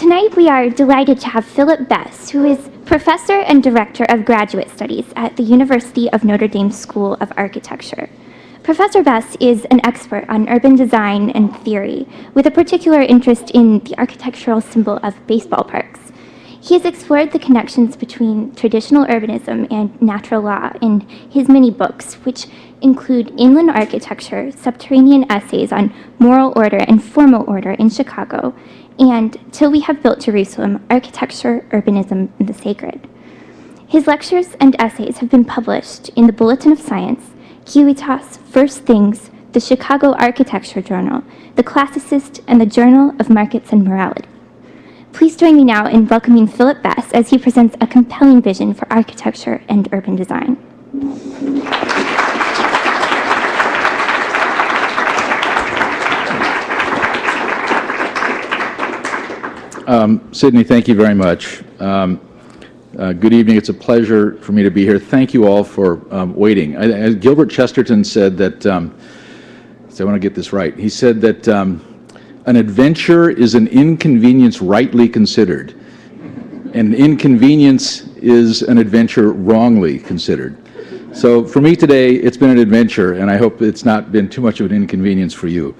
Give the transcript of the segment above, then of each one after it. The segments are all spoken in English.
Tonight we are delighted to have Philip Bess, who is Professor and Director of Graduate Studies at the University of Notre Dame School of Architecture. Professor Bess is an expert on urban design and theory, with a particular interest in the architectural symbol of baseball parks. He has explored the connections between traditional urbanism and natural law in his many books, which include Inland Architecture, Subterranean Essays on Moral Order and Formal Order in Chicago, and Till We Have Built Jerusalem, Architecture, Urbanism, and the Sacred. His lectures and essays have been published in the Bulletin of Science, Civitas, First Things, the Chicago Architecture Journal, the Classicist, and the Journal of Markets and Morality. Please join me now in welcoming Philip Bess as he presents a compelling vision for architecture and urban design. Sydney, thank you very much. Good evening. It's a pleasure for me to be here. Thank you all for waiting. Gilbert Chesterton said that, so I want to get this right. He said that an adventure is an inconvenience rightly considered. An inconvenience is an adventure wrongly considered. So for me today, it's been an adventure, and I hope it's not been too much of an inconvenience for you.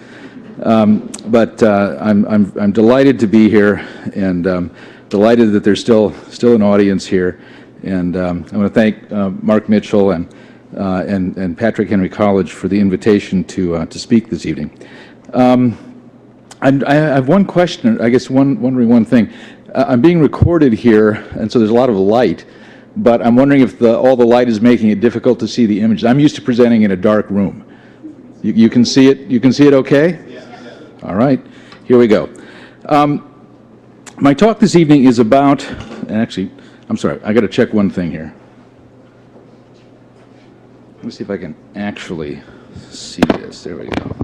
But I'm delighted to be here, and delighted that there's still an audience here. And I want to thank Mark Mitchell and Patrick Henry College for the invitation to speak this evening. I have one question, I guess wondering one thing. I'm being recorded here, and so there's a lot of light, but I'm wondering if all the light is making it difficult to see the images. I'm used to presenting in a dark room. You can see it? You can see it okay? Yeah. All right, here we go. My talk this evening is about, actually, I'm sorry, I got to check one thing here. Let me see if I can actually see this. There we go.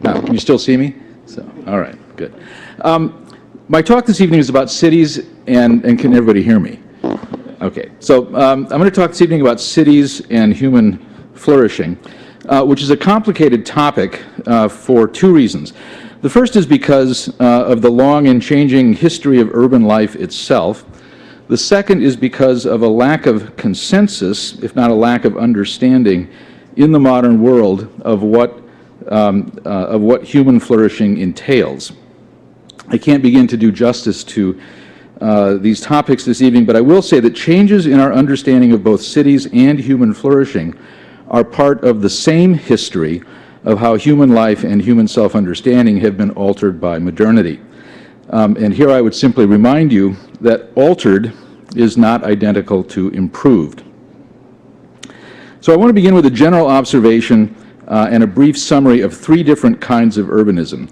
Now, can you still see me? So, all right, good. My talk this evening is about cities, and can everybody hear me? Okay, so I'm going to talk this evening about cities and human flourishing, which is a complicated topic for two reasons. The first is because of the long and changing history of urban life itself. The second is because of a lack of consensus, if not a lack of understanding, in the modern world of what human flourishing entails. I can't begin to do justice to these topics this evening, but I will say that changes in our understanding of both cities and human flourishing are part of the same history of how human life and human self-understanding have been altered by modernity. And here I would simply remind you that altered is not identical to improved. So I want to begin with a general observation and a brief summary of three different kinds of urbanism: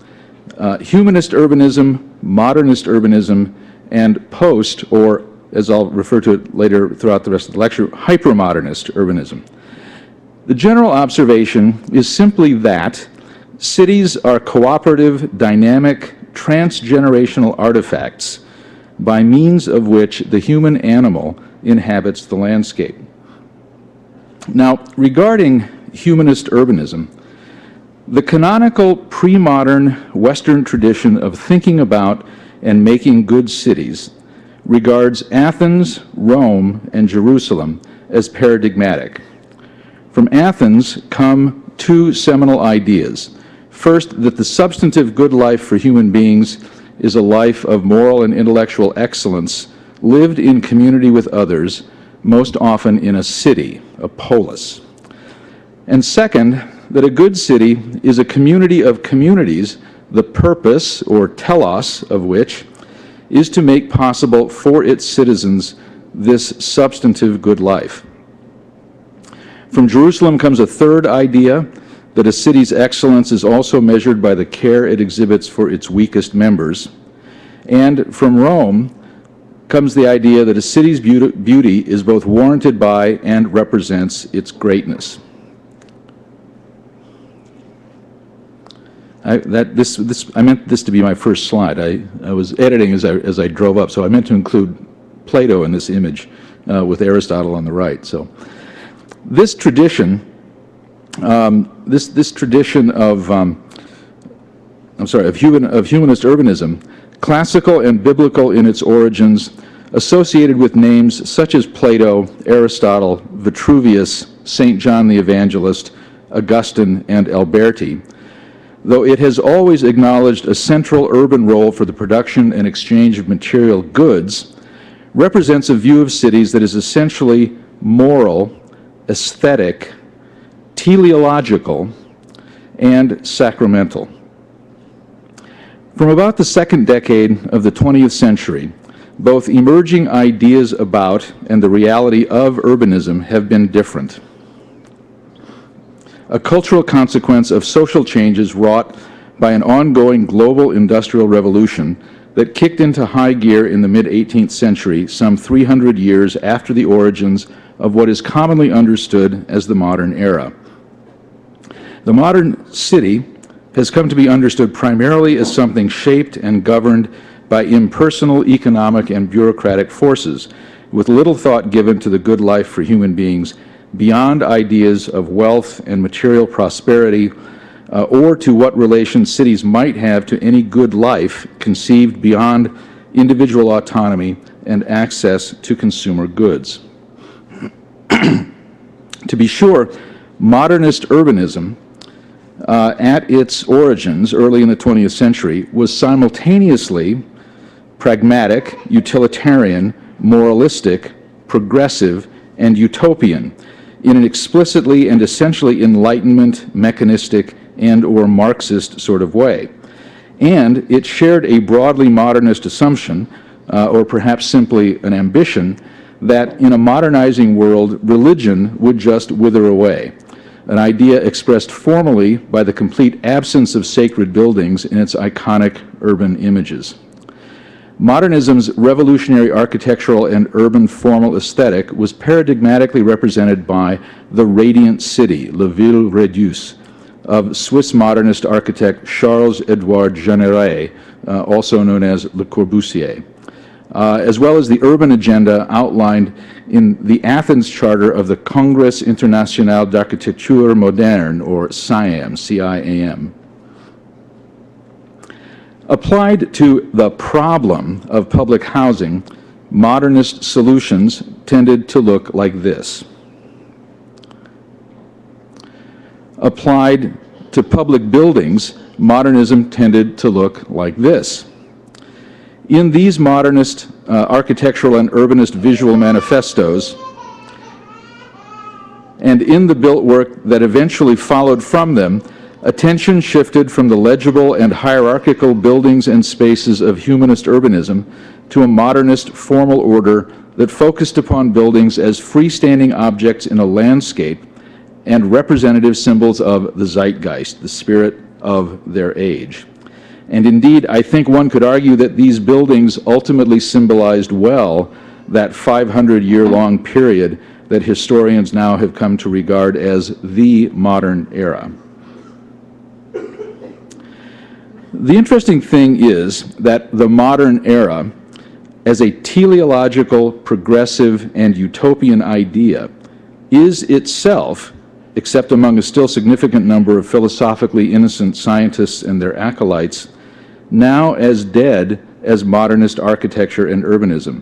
humanist urbanism, modernist urbanism, and post, or as I'll refer to it later throughout the rest of the lecture, hypermodernist urbanism. The general observation is simply that cities are cooperative, dynamic, transgenerational artifacts by means of which the human animal inhabits the landscape. Now, regarding humanist urbanism, the canonical pre-modern Western tradition of thinking about and making good cities regards Athens, Rome, and Jerusalem as paradigmatic. From Athens come two seminal ideas. First, that the substantive good life for human beings is a life of moral and intellectual excellence lived in community with others, most often in a city, a polis. And second, that a good city is a community of communities, the purpose, or telos, of which is to make possible for its citizens this substantive good life. From Jerusalem comes a third idea, that a city's excellence is also measured by the care it exhibits for its weakest members. And from Rome comes the idea that a city's beauty is both warranted by and represents its greatness. I meant this to be my first slide. I was editing as I drove up, so I meant to include Plato in this image with Aristotle on the right. So this tradition, this tradition of humanist urbanism classical and biblical in its origins, associated with names such as Plato, Aristotle, Vitruvius, St. John the Evangelist, Augustine, and Alberti, though it has always acknowledged a central urban role for the production and exchange of material goods, represents a view of cities that is essentially moral, aesthetic, teleological, and sacramental. From about the second decade of the 20th century, both emerging ideas about and the reality of urbanism have been different. A cultural consequence of social changes wrought by an ongoing global industrial revolution that kicked into high gear in the mid-18th century, some 300 years after the origins of what is commonly understood as the modern era. The modern city has come to be understood primarily as something shaped and governed by impersonal economic and bureaucratic forces, with little thought given to the good life for human beings beyond ideas of wealth and material prosperity, or to what relation cities might have to any good life conceived beyond individual autonomy and access to consumer goods. To be sure, modernist urbanism, at its origins early in the 20th century, was simultaneously pragmatic, utilitarian, moralistic, progressive, and utopian in an explicitly and essentially Enlightenment, mechanistic, and/or Marxist sort of way. And it shared a broadly modernist assumption, or perhaps simply an ambition, that in a modernizing world, religion would just wither away, an idea expressed formally by the complete absence of sacred buildings in its iconic urban images. Modernism's revolutionary architectural and urban formal aesthetic was paradigmatically represented by the radiant city, La Ville Radieuse, of Swiss modernist architect Charles-Édouard Jeanneret, also known as Le Corbusier, as well as the urban agenda outlined in the Athens Charter of the Congrès International d'Architecture Moderne, or CIAM, C-I-A-M. Applied to the problem of public housing, modernist solutions tended to look like this. Applied to public buildings, modernism tended to look like this. In these modernist architectural and urbanist visual manifestos, and in the built work that eventually followed from them, attention shifted from the legible and hierarchical buildings and spaces of humanist urbanism to a modernist formal order that focused upon buildings as freestanding objects in a landscape and representative symbols of the zeitgeist, the spirit of their age. And indeed, I think one could argue that these buildings ultimately symbolized well that 500-year-long period that historians now have come to regard as the modern era. The interesting thing is that the modern era, as a teleological, progressive, and utopian idea, is itself, except among a still significant number of philosophically innocent scientists and their acolytes, now as dead as modernist architecture and urbanism.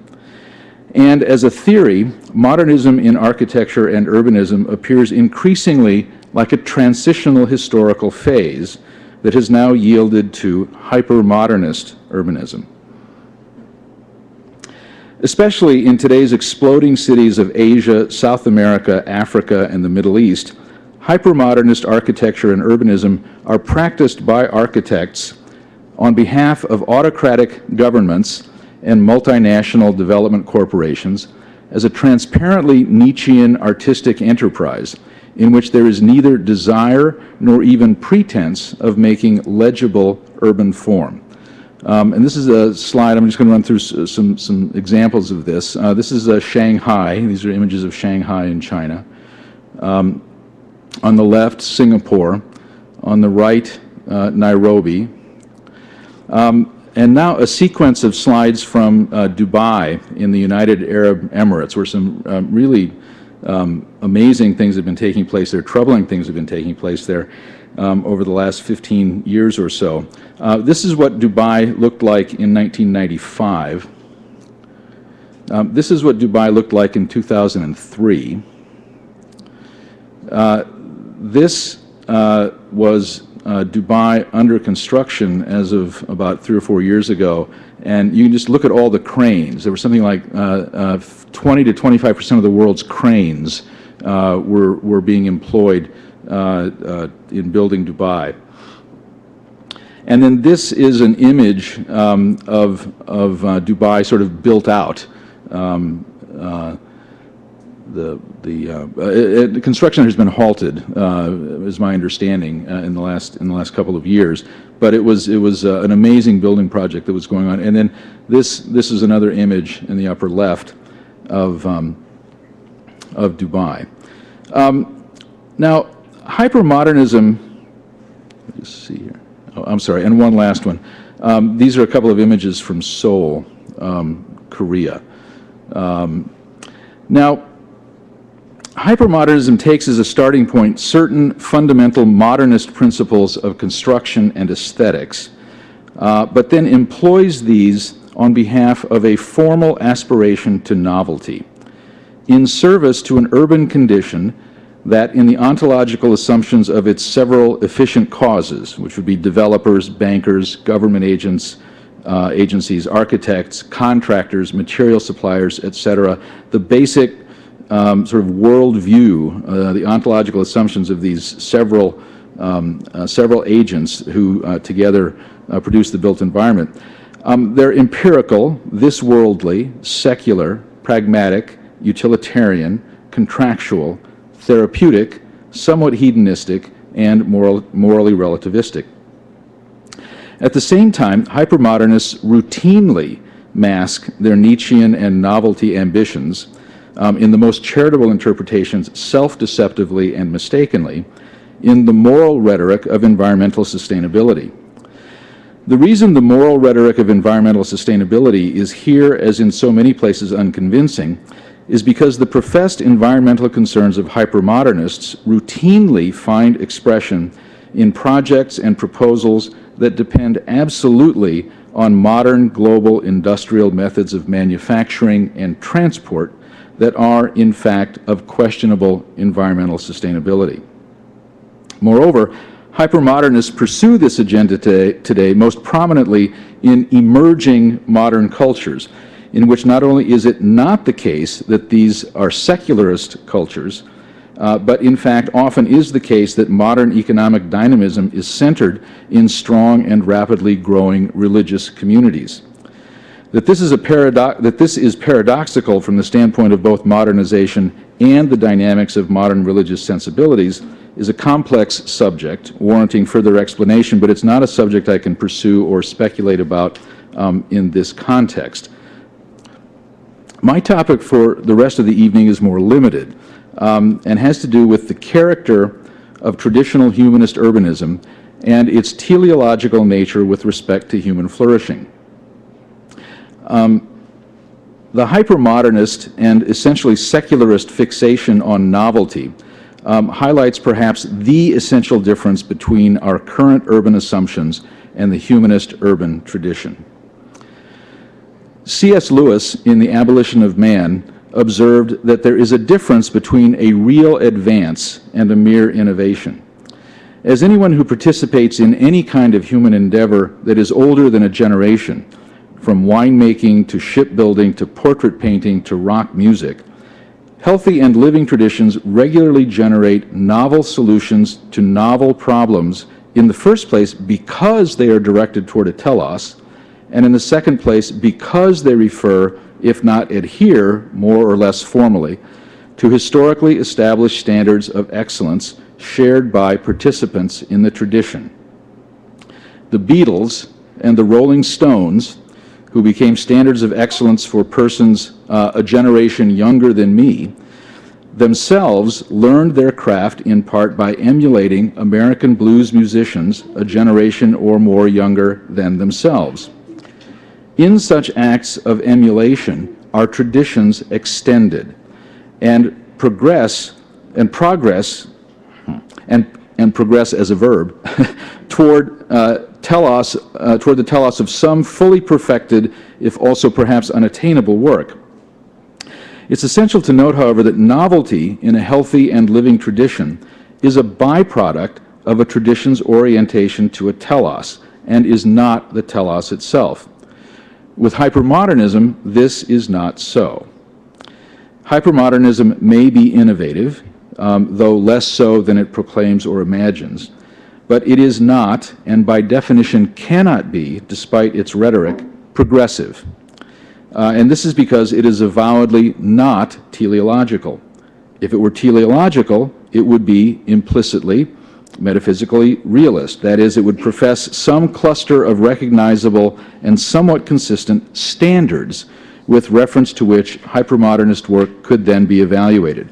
And as a theory, modernism in architecture and urbanism appears increasingly like a transitional historical phase that has now yielded to hyper-modernist urbanism. Especially in today's exploding cities of Asia, South America, Africa, and the Middle East, hyper-modernist architecture and urbanism are practiced by architects on behalf of autocratic governments and multinational development corporations as a transparently Nietzschean artistic enterprise in which there is neither desire nor even pretense of making legible urban form. And this is a slide, I'm just going to run through some examples of this. This is Shanghai. These are images of Shanghai in China. On the left, Singapore. On the right, Nairobi. And now a sequence of slides from Dubai in the United Arab Emirates, where some really amazing things have been taking place there, troubling things have been taking place there. over the last 15 years or so. This is what Dubai looked like in 1995. This is what Dubai looked like in 2003. This was Dubai under construction as of about 3 or 4 years ago, and you can just look at all the cranes. There was something like 20 to 25% of the world's cranes were being employed in building Dubai. And then this is an image of Dubai sort of built out. The construction has been halted, is my understanding, in the last couple of years. But it was an amazing building project that was going on. And then this is another image in the upper left of Dubai. Now, hypermodernism. Let me just see here. Oh, I'm sorry. And one last one. These are a couple of images from Seoul, Korea. Now, hypermodernism takes as a starting point certain fundamental modernist principles of construction and aesthetics, but then employs these on behalf of a formal aspiration to novelty, in service to an urban condition that, in the ontological assumptions of its several efficient causes, which would be developers, bankers, government agents, agencies, architects, contractors, material suppliers, etc., the basic sort of worldview, the ontological assumptions of these several agents who together produce the built environment. They're empirical, this worldly, secular, pragmatic, utilitarian, contractual, therapeutic, somewhat hedonistic, and morally relativistic. At the same time, hypermodernists routinely mask their Nietzschean and novelty ambitions in the most charitable interpretations, self-deceptively and mistakenly, in the moral rhetoric of environmental sustainability. The reason the moral rhetoric of environmental sustainability is here, as in so many places, unconvincing, is because the professed environmental concerns of hypermodernists routinely find expression in projects and proposals that depend absolutely on modern global industrial methods of manufacturing and transport that are, in fact, of questionable environmental sustainability. Moreover, hypermodernists pursue this agenda today most prominently in emerging modern cultures, in which not only is it not the case that these are secularist cultures, but in fact often is the case that modern economic dynamism is centered in strong and rapidly growing religious communities. That this is paradoxical from the standpoint of both modernization and the dynamics of modern religious sensibilities is a complex subject warranting further explanation, but it's not a subject I can pursue or speculate about in this context. My topic for the rest of the evening is more limited and has to do with the character of traditional humanist urbanism and its teleological nature with respect to human flourishing. The hypermodernist and essentially secularist fixation on novelty highlights perhaps the essential difference between our current urban assumptions and the humanist urban tradition. C.S. Lewis, in The Abolition of Man, observed that there is a difference between a real advance and a mere innovation. As anyone who participates in any kind of human endeavor that is older than a generation, from winemaking to shipbuilding to portrait painting to rock music, healthy and living traditions regularly generate novel solutions to novel problems, in the first place because they are directed toward a telos, and in the second place because they refer, if not adhere more or less formally, to historically established standards of excellence shared by participants in the tradition. The Beatles and the Rolling Stones, who became standards of excellence for persons a generation younger than me, themselves learned their craft in part by emulating American blues musicians a generation or more younger than themselves. In such acts of emulation are traditions extended, and progress and progress as a verb, toward the telos of some fully perfected, if also perhaps unattainable work. It's essential to note, however, that novelty in a healthy and living tradition is a byproduct of a tradition's orientation to a telos, and is not the telos itself. With hypermodernism, this is not so. Hypermodernism may be innovative, though less so than it proclaims or imagines, but it is not, and by definition cannot be, despite its rhetoric, progressive. And this is because it is avowedly not teleological. If it were teleological, it would be implicitly, metaphysically realist. That is, it would profess some cluster of recognizable and somewhat consistent standards with reference to which hypermodernist work could then be evaluated.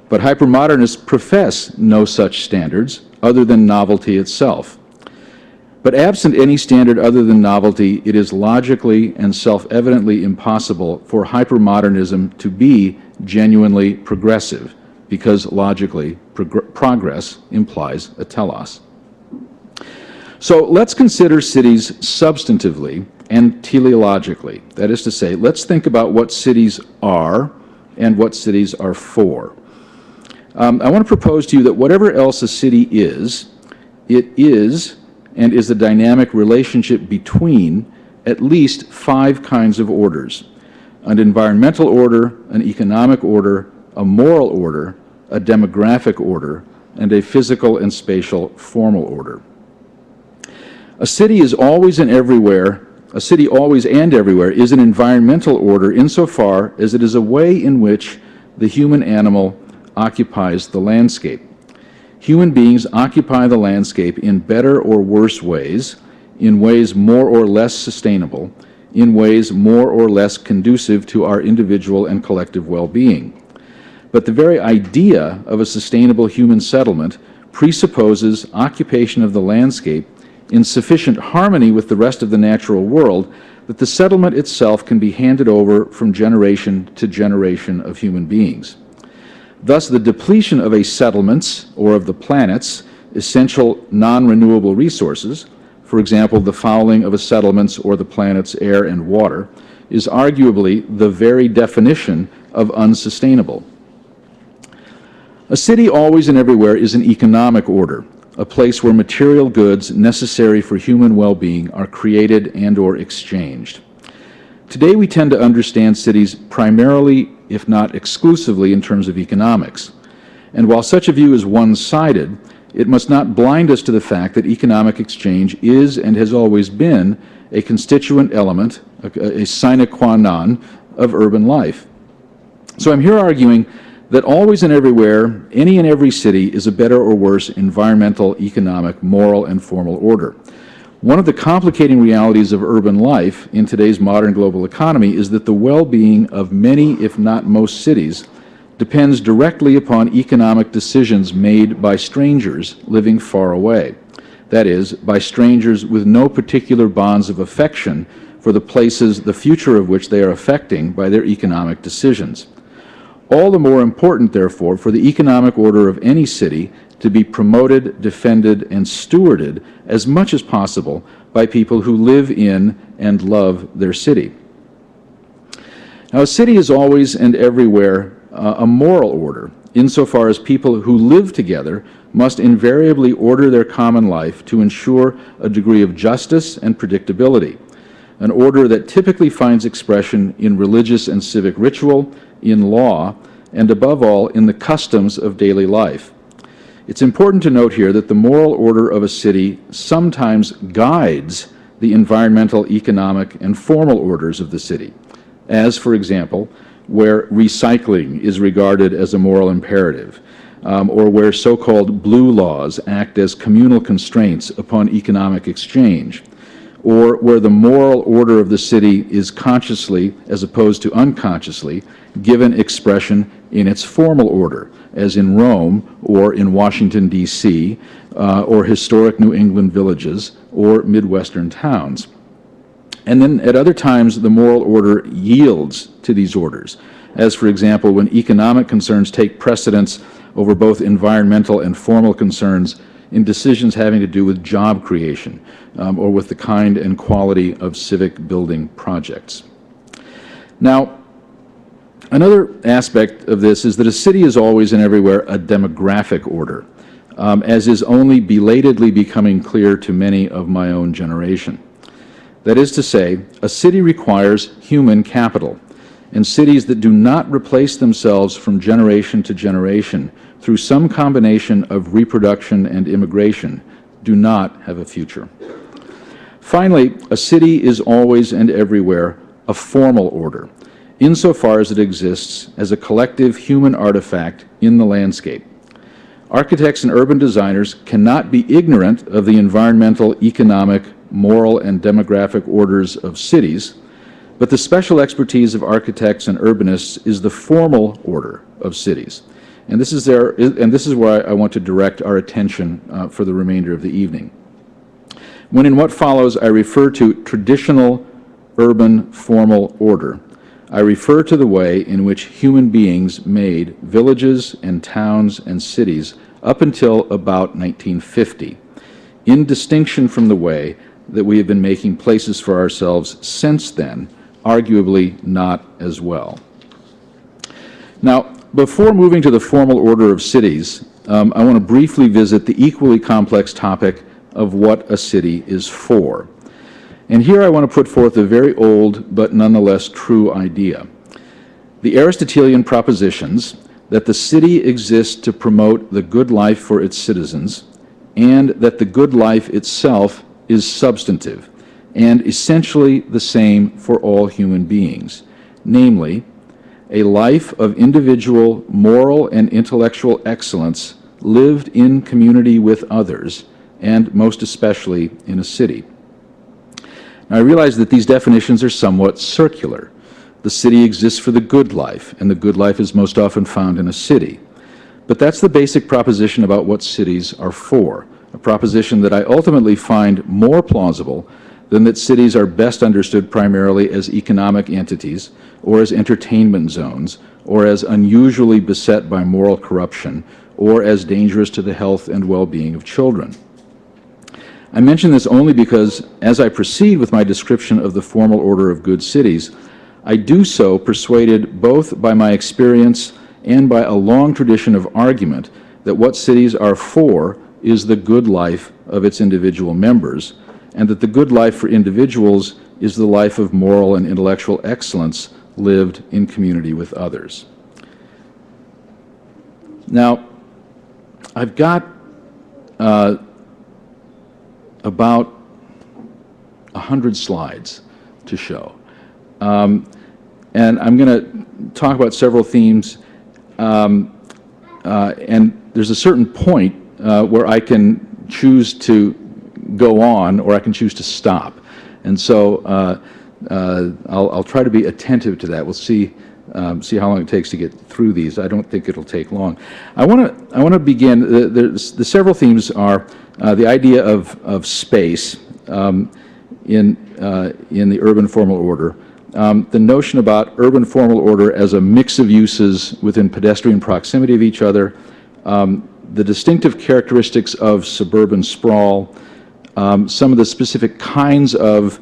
But hypermodernists profess no such standards other than novelty itself. But absent any standard other than novelty, it is logically and self-evidently impossible for hypermodernism to be genuinely progressive, because logically, progress implies a telos. So let's consider cities substantively and teleologically. That is to say, let's think about what cities are and what cities are for. I want to propose to you that whatever else a city is, it is and is the dynamic relationship between at least 5 kinds of orders: an environmental order, an economic order, a moral order, a demographic order, and a physical and spatial formal order. A city always and everywhere is an environmental order insofar as it is a way in which the human animal occupies the landscape. Human beings occupy the landscape in better or worse ways, in ways more or less sustainable, in ways more or less conducive to our individual and collective well-being. But the very idea of a sustainable human settlement presupposes occupation of the landscape in sufficient harmony with the rest of the natural world that the settlement itself can be handed over from generation to generation of human beings. Thus, the depletion of a settlement's or of the planet's essential non-renewable resources, for example, the fouling of a settlement's or the planet's air and water, is arguably the very definition of unsustainable. A city always and everywhere is an economic order, a place where material goods necessary for human well-being are created and or exchanged. Today we tend to understand cities primarily, if not exclusively, in terms of economics. And while such a view is one-sided, it must not blind us to the fact that economic exchange is and has always been a constituent element, a sine qua non of urban life. So I'm here arguing that always and everywhere, any and every city is a better or worse environmental, economic, moral, and formal order. One of the complicating realities of urban life in today's modern global economy is that the well-being of many, if not most cities, depends directly upon economic decisions made by strangers living far away. That is, by strangers with no particular bonds of affection for the places, the future of which they are affecting by their economic decisions. All the more important, therefore, for the economic order of any city to be promoted, defended, and stewarded as much as possible by people who live in and love their city. Now, a city is always and everywhere a moral order, insofar as people who live together must invariably order their common life to ensure a degree of justice and predictability, an order that typically finds expression in religious and civic ritual, in law, and above all, in the customs of daily life. It's important to note here that the moral order of a city sometimes guides the environmental, economic, and formal orders of the city, as, for example, where recycling is regarded as a moral imperative, or where so-called blue laws act as communal constraints upon economic exchange, or where the moral order of the city is consciously, as opposed to unconsciously, given expression in its formal order, as in Rome or in Washington, D.C., or historic New England villages or Midwestern towns. And then at other times, the moral order yields to these orders, as, for example, when economic concerns take precedence over both environmental and formal concerns in decisions having to do with job creation or with the kind and quality of civic building projects. Now, another aspect of this is that a city is always and everywhere a demographic order, as is only belatedly becoming clear to many of my own generation. That is to say, a city requires human capital, and cities that do not replace themselves from generation to generation through some combination of reproduction and immigration do not have a future. Finally, a city is always and everywhere a formal order, insofar as it exists as a collective human artifact in the landscape. Architects and urban designers cannot be ignorant of the environmental, economic, moral, and demographic orders of cities, but the special expertise of architects and urbanists is the formal order of cities. And this is where I want to direct our attention for the remainder of the evening. When in what follows I refer to traditional urban formal order, I refer to the way in which human beings made villages and towns and cities up until about 1950, in distinction from the way that we have been making places for ourselves since then, arguably not as well. Now, before moving to the formal order of cities, I want to briefly visit the equally complex topic of what a city is for. And here I want to put forth a very old but nonetheless true idea. The Aristotelian propositions that the city exists to promote the good life for its citizens, and that the good life itself is substantive and essentially the same for all human beings, namely, a life of individual moral and intellectual excellence lived in community with others, and most especially in a city. Now, I realize that these definitions are somewhat circular. The city exists for the good life, and the good life is most often found in a city. But that's the basic proposition about what cities are for, a proposition that I ultimately find more plausible than that cities are best understood primarily as economic entities, or as entertainment zones, or as unusually beset by moral corruption, or as dangerous to the health and well-being of children. I mention this only because, as I proceed with my description of the formal order of good cities, I do so persuaded both by my experience and by a long tradition of argument that what cities are for is the good life of its individual members, and that the good life for individuals is the life of moral and intellectual excellence lived in community with others. Now, I've got about 100 slides to show. And I'm going to talk about several themes, and there's a certain point where I can choose to go on or I can choose to stop. And so I'll try to be attentive to that. We'll see how long it takes to get through these. I don't think it'll take long. I want to begin. The several themes are the idea of space in the urban formal order, the notion about urban formal order as a mix of uses within pedestrian proximity of each other, the distinctive characteristics of suburban sprawl, some of the specific kinds of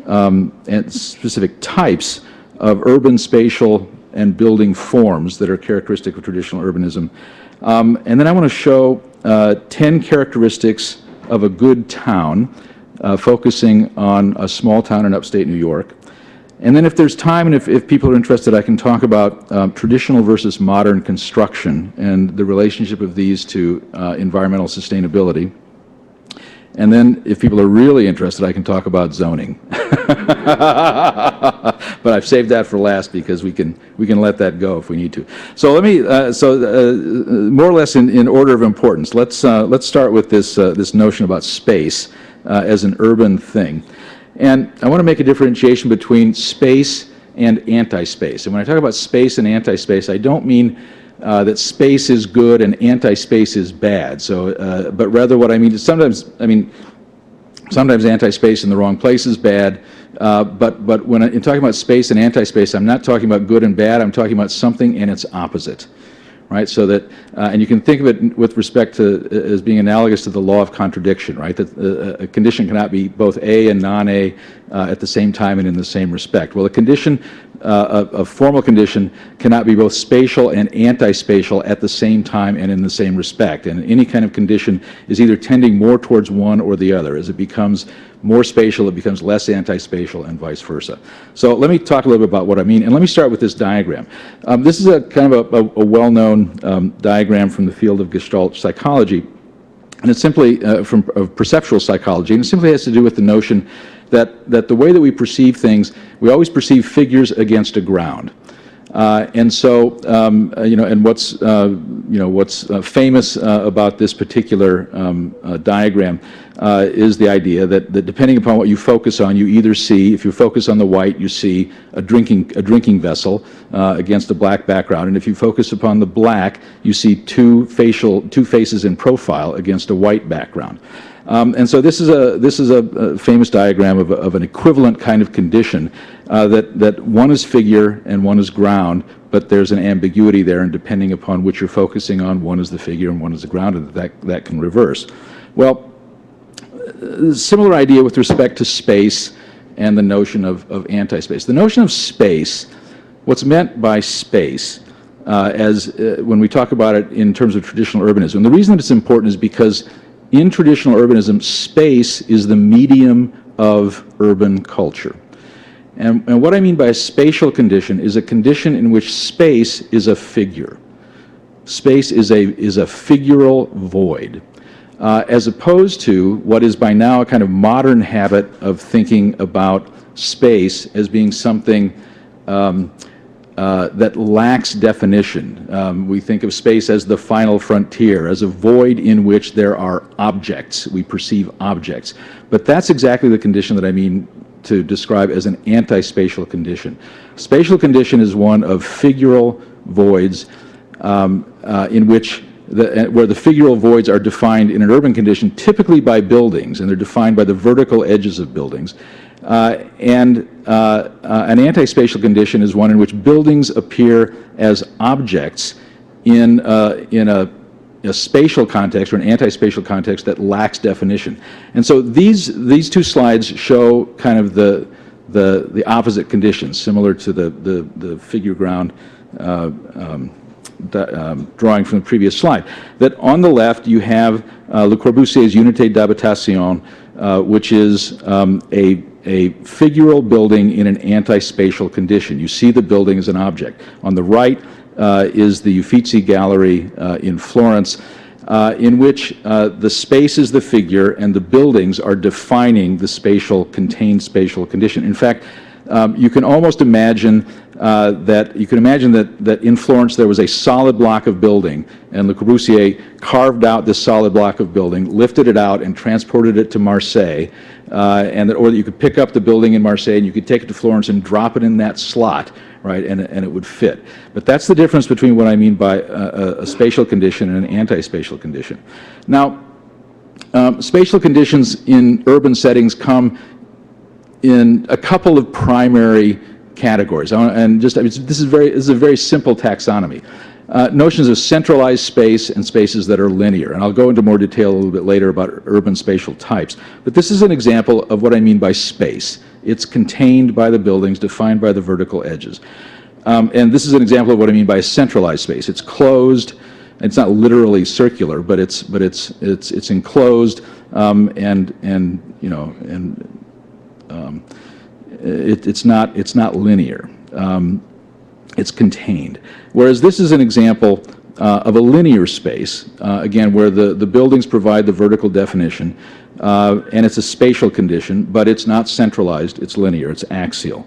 and specific types of urban spatial and building forms that are characteristic of traditional urbanism. And then I want to show 10 characteristics of a good town, focusing on a small town in upstate New York. And then if there's time and if people are interested, I can talk about traditional versus modern construction and the relationship of these to environmental sustainability. And then if people are really interested, I can talk about zoning. But I've saved that for last because we can let that go if we need to. So let me more or less in order of importance. Let's start with this notion about space as an urban thing. And I want to make a differentiation between space and anti-space. And when I talk about space and anti-space, I don't mean that space is good and anti-space is bad. So, but rather what I mean is sometimes anti-space in the wrong place is bad. But when I'm talking about space and anti-space, I'm not talking about good and bad. I'm talking about something and its opposite, right? So that, and you can think of it with respect to as being analogous to the law of contradiction, right? That a condition cannot be both A and non-A at the same time and in the same respect. Well, a condition, a formal condition, cannot be both spatial and anti-spatial at the same time and in the same respect. And any kind of condition is either tending more towards one or the other. As it becomes more spatial, it becomes less anti-spatial, and vice versa. So let me talk a little bit about what I mean, and let me start with this diagram. This is a kind of a well-known diagram from the field of Gestalt psychology, and it's simply from perceptual psychology, and it simply has to do with the notion that the way that we perceive things, we always perceive figures against a ground. And so, and what's famous about this particular diagram is the idea that depending upon what you focus on, you either see, if you focus on the white, you see a drinking vessel against a black background, and if you focus upon the black, you see two faces in profile against a white background. And so this is a famous diagram of an equivalent kind of condition that one is figure and one is ground, but there's an ambiguity there, and depending upon which you're focusing on, one is the figure and one is the ground, and that can reverse. Well, similar idea with respect to space and the notion of anti-space. The notion of space, what's meant by space, when we talk about it in terms of traditional urbanism, and the reason that it's important is because in traditional urbanism, space is the medium of urban culture. And what I mean by a spatial condition is a condition in which space is a figure. Space is a figural void, as opposed to what is by now a kind of modern habit of thinking about space as being something that lacks definition. We think of space as the final frontier, as a void in which there are objects. We perceive objects. But that's exactly the condition that I mean to describe as an anti-spatial condition. Spatial condition is one of figural voids in which where the figural voids are defined in an urban condition typically by buildings, and they're defined by the vertical edges of buildings. An anti-spatial condition is one in which buildings appear as objects in a spatial context or an anti-spatial context that lacks definition. And so these two slides show kind of the opposite conditions, similar to the figure ground drawing from the previous slide. That on the left you have Le Corbusier's Unité d'habitation, which is a figural building in an anti-spatial condition. You see the building as an object. On the right is the Uffizi Gallery in Florence, in which the space is the figure and the buildings are defining the contained spatial condition. In fact, you can almost imagine that in Florence there was a solid block of building, and Le Corbusier carved out this solid block of building, lifted it out, and transported it to Marseille, or that you could pick up the building in Marseille and you could take it to Florence and drop it in that slot, right, and it would fit. But that's the difference between what I mean by a spatial condition and an anti-spatial condition. Now, spatial conditions in urban settings come in a couple of primary categories, this is a very simple taxonomy. Notions of centralized space and spaces that are linear, and I'll go into more detail a little bit later about urban spatial types. But this is an example of what I mean by space. It's contained by the buildings, defined by the vertical edges. And this is an example of what I mean by a centralized space. It's closed. It's not literally circular, but it's enclosed, it's not linear. It's contained. Whereas this is an example of a linear space, again, where the buildings provide the vertical definition, and it's a spatial condition, but it's not centralized, it's linear, it's axial.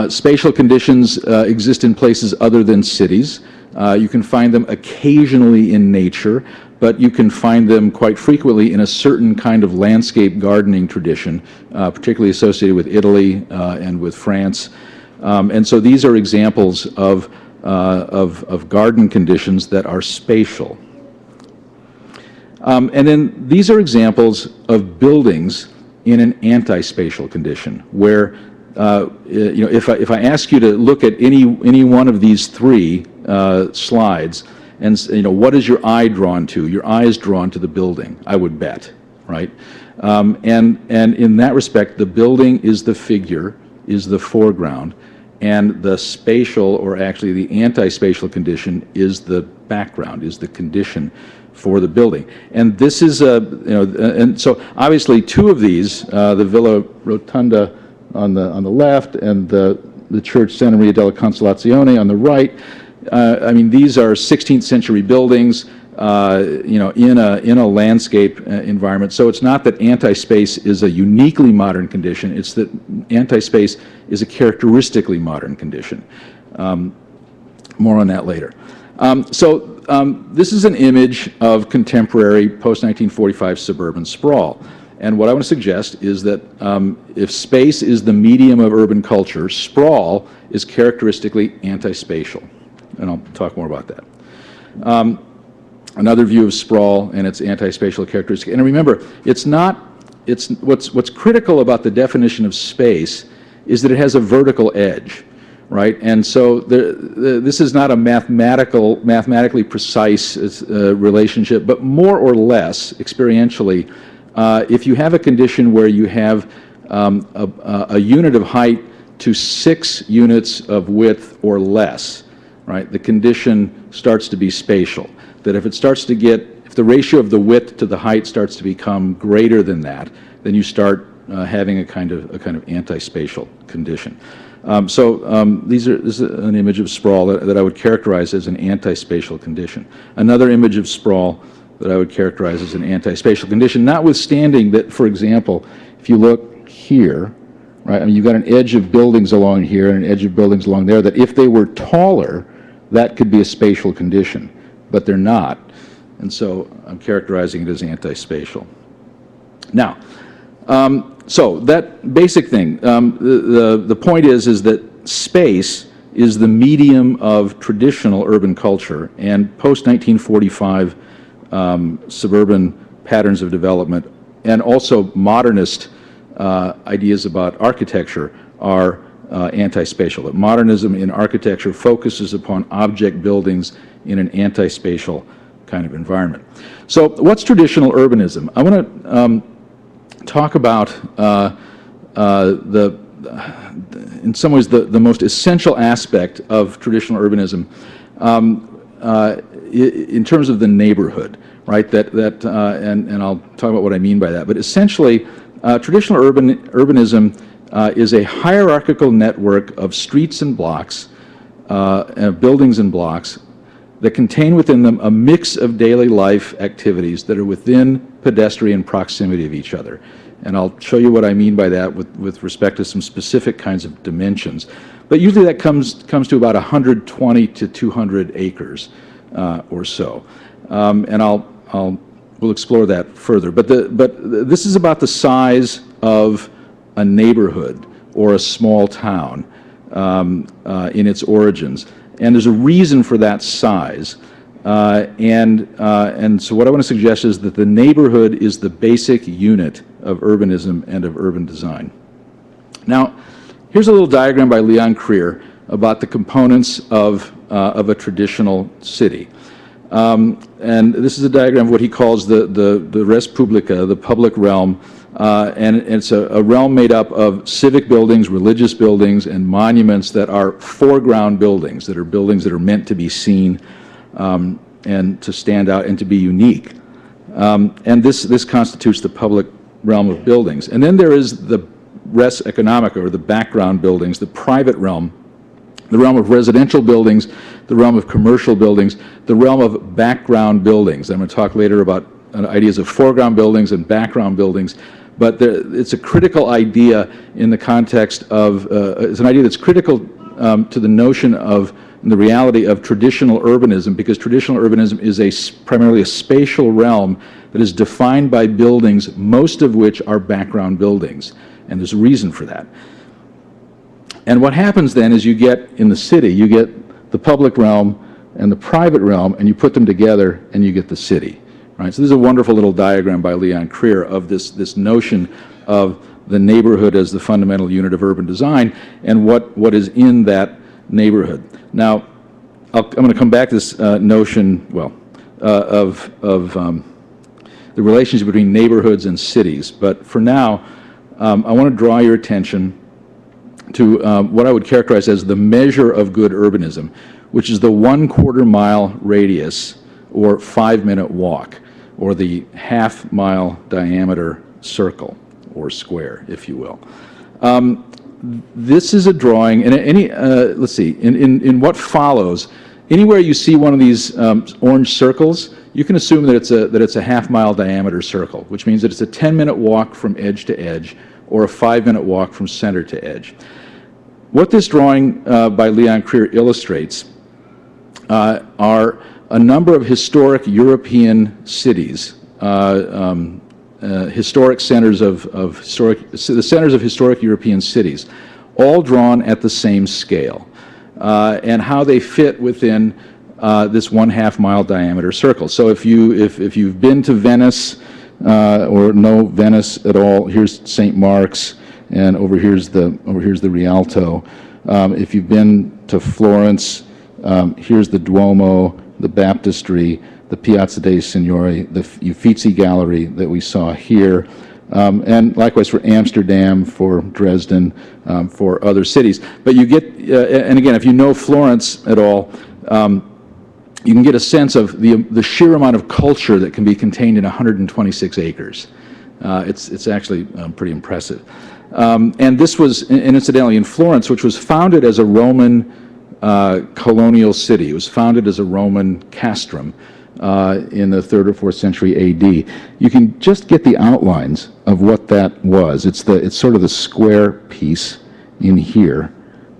Spatial conditions exist in places other than cities. You can find them occasionally in nature, but you can find them quite frequently in a certain kind of landscape gardening tradition, particularly associated with Italy and with France. And so these are examples of garden conditions that are spatial. And then these are examples of buildings in an anti-spatial condition, where if I ask you to look at any one of these three slides, and what is your eye drawn to? Your eye is drawn to the building, I would bet, right? And in that respect, the building is the figure, is the foreground, and the spatial, or actually the anti-spatial condition, is the background, is the condition for the building. And this is and so obviously two of these, the Villa Rotunda on the left and the Church Santa Maria della Consolazione on the right. I mean, these are 16th century buildings, in a landscape environment. So it's not that anti-space is a uniquely modern condition, it's that anti-space is a characteristically modern condition. More on that later. This is an image of contemporary post-1945 suburban sprawl. And what I want to suggest is that if space is the medium of urban culture, sprawl is characteristically anti-spatial. And I'll talk more about that. Another view of sprawl and its anti-spatial characteristic. And remember, what's critical about the definition of space is that it has a vertical edge, right? And so this is not a mathematically precise relationship, but more or less, experientially, if you have a condition where you have a unit of height to 6 units of width or less, right, the condition starts to be spatial. That if the ratio of the width to the height starts to become greater than that, then you start having a kind of anti-spatial condition. This is an image of sprawl that I would characterize as an anti-spatial condition. Another image of sprawl that I would characterize as an anti-spatial condition, notwithstanding that, for example, if you look here, right, I mean, you've got an edge of buildings along here and an edge of buildings along there, that if they were taller, that could be a spatial condition, but they're not. And so I'm characterizing it as anti-spatial. Now, so that basic thing, the point is that space is the medium of traditional urban culture, and post-1945 suburban patterns of development, and also modernist ideas about architecture are anti-spatial. That modernism in architecture focuses upon object buildings in an anti-spatial kind of environment. So what's traditional urbanism? I want to talk about in some ways the most essential aspect of traditional urbanism in terms of the neighborhood, right? And I'll talk about what I mean by that. But essentially, traditional urbanism is a hierarchical network of streets and blocks, buildings and blocks, that contain within them a mix of daily life activities that are within pedestrian proximity of each other. And I'll show you what I mean by that with respect to some specific kinds of dimensions. But usually that comes to about 120 to 200 acres or so. And we'll explore that further. But this is about the size of a neighborhood or a small town in its origins. And there's a reason for that size. And so what I want to suggest is that the neighborhood is the basic unit of urbanism and of urban design. Now, here's a little diagram by Leon Krier about the components of a traditional city. And this is a diagram of what he calls the res publica, the public realm. And it's a realm made up of civic buildings, religious buildings, and monuments that are foreground buildings, that are meant to be seen and to stand out and to be unique. And this constitutes the public realm of buildings. And then there is the res economica, or the background buildings, the private realm, the realm of residential buildings, the realm of commercial buildings, the realm of background buildings. I'm going to talk later about ideas of foreground buildings and background buildings. But it's a critical idea in the context of, it's an idea that's critical to the notion of the reality of traditional urbanism, because traditional urbanism is primarily a spatial realm that is defined by buildings, most of which are background buildings. And there's a reason for that. And what happens then is you get, in the city, you get the public realm and the private realm, and you put them together and you get the city. Right? So this is a wonderful little diagram by Leon Krier of this notion of the neighborhood as the fundamental unit of urban design and what is in that neighborhood. Now, I'm going to come back to this notion, well, of the relationship between neighborhoods and cities. But for now, I want to draw your attention to what I would characterize as the measure of good urbanism, which is the 1/4 mile radius or 5-minute walk, or the half-mile diameter circle or square, if you will. This is a drawing, and let's see, in what follows, anywhere you see one of these orange circles, you can assume that it's a half-mile diameter circle, which means that it's a 10-minute walk from edge to edge, or a 5-minute walk from center to edge. What this drawing by Leon Creer illustrates are a number of historic European cities, historic centers the centers of historic European cities, all drawn at the same scale, and how they fit within this 1/2 mile diameter circle. So if you've been to Venice or know Venice at all, here's St. Mark's, and over here's the Rialto. If you've been to Florence, here's the Duomo, the Baptistry, the Piazza dei Signori, the Uffizi Gallery that we saw here, and likewise for Amsterdam, for Dresden, for other cities. But you get, and again, if you know Florence at all, you can get a sense of the sheer amount of culture that can be contained in 126 acres. It's actually pretty impressive. And this was, and incidentally, in Florence, which was founded as a Roman colonial city. It was founded as a Roman castrum in the 3rd or 4th century AD. You can just get the outlines of what that was. It's sort of the square piece in here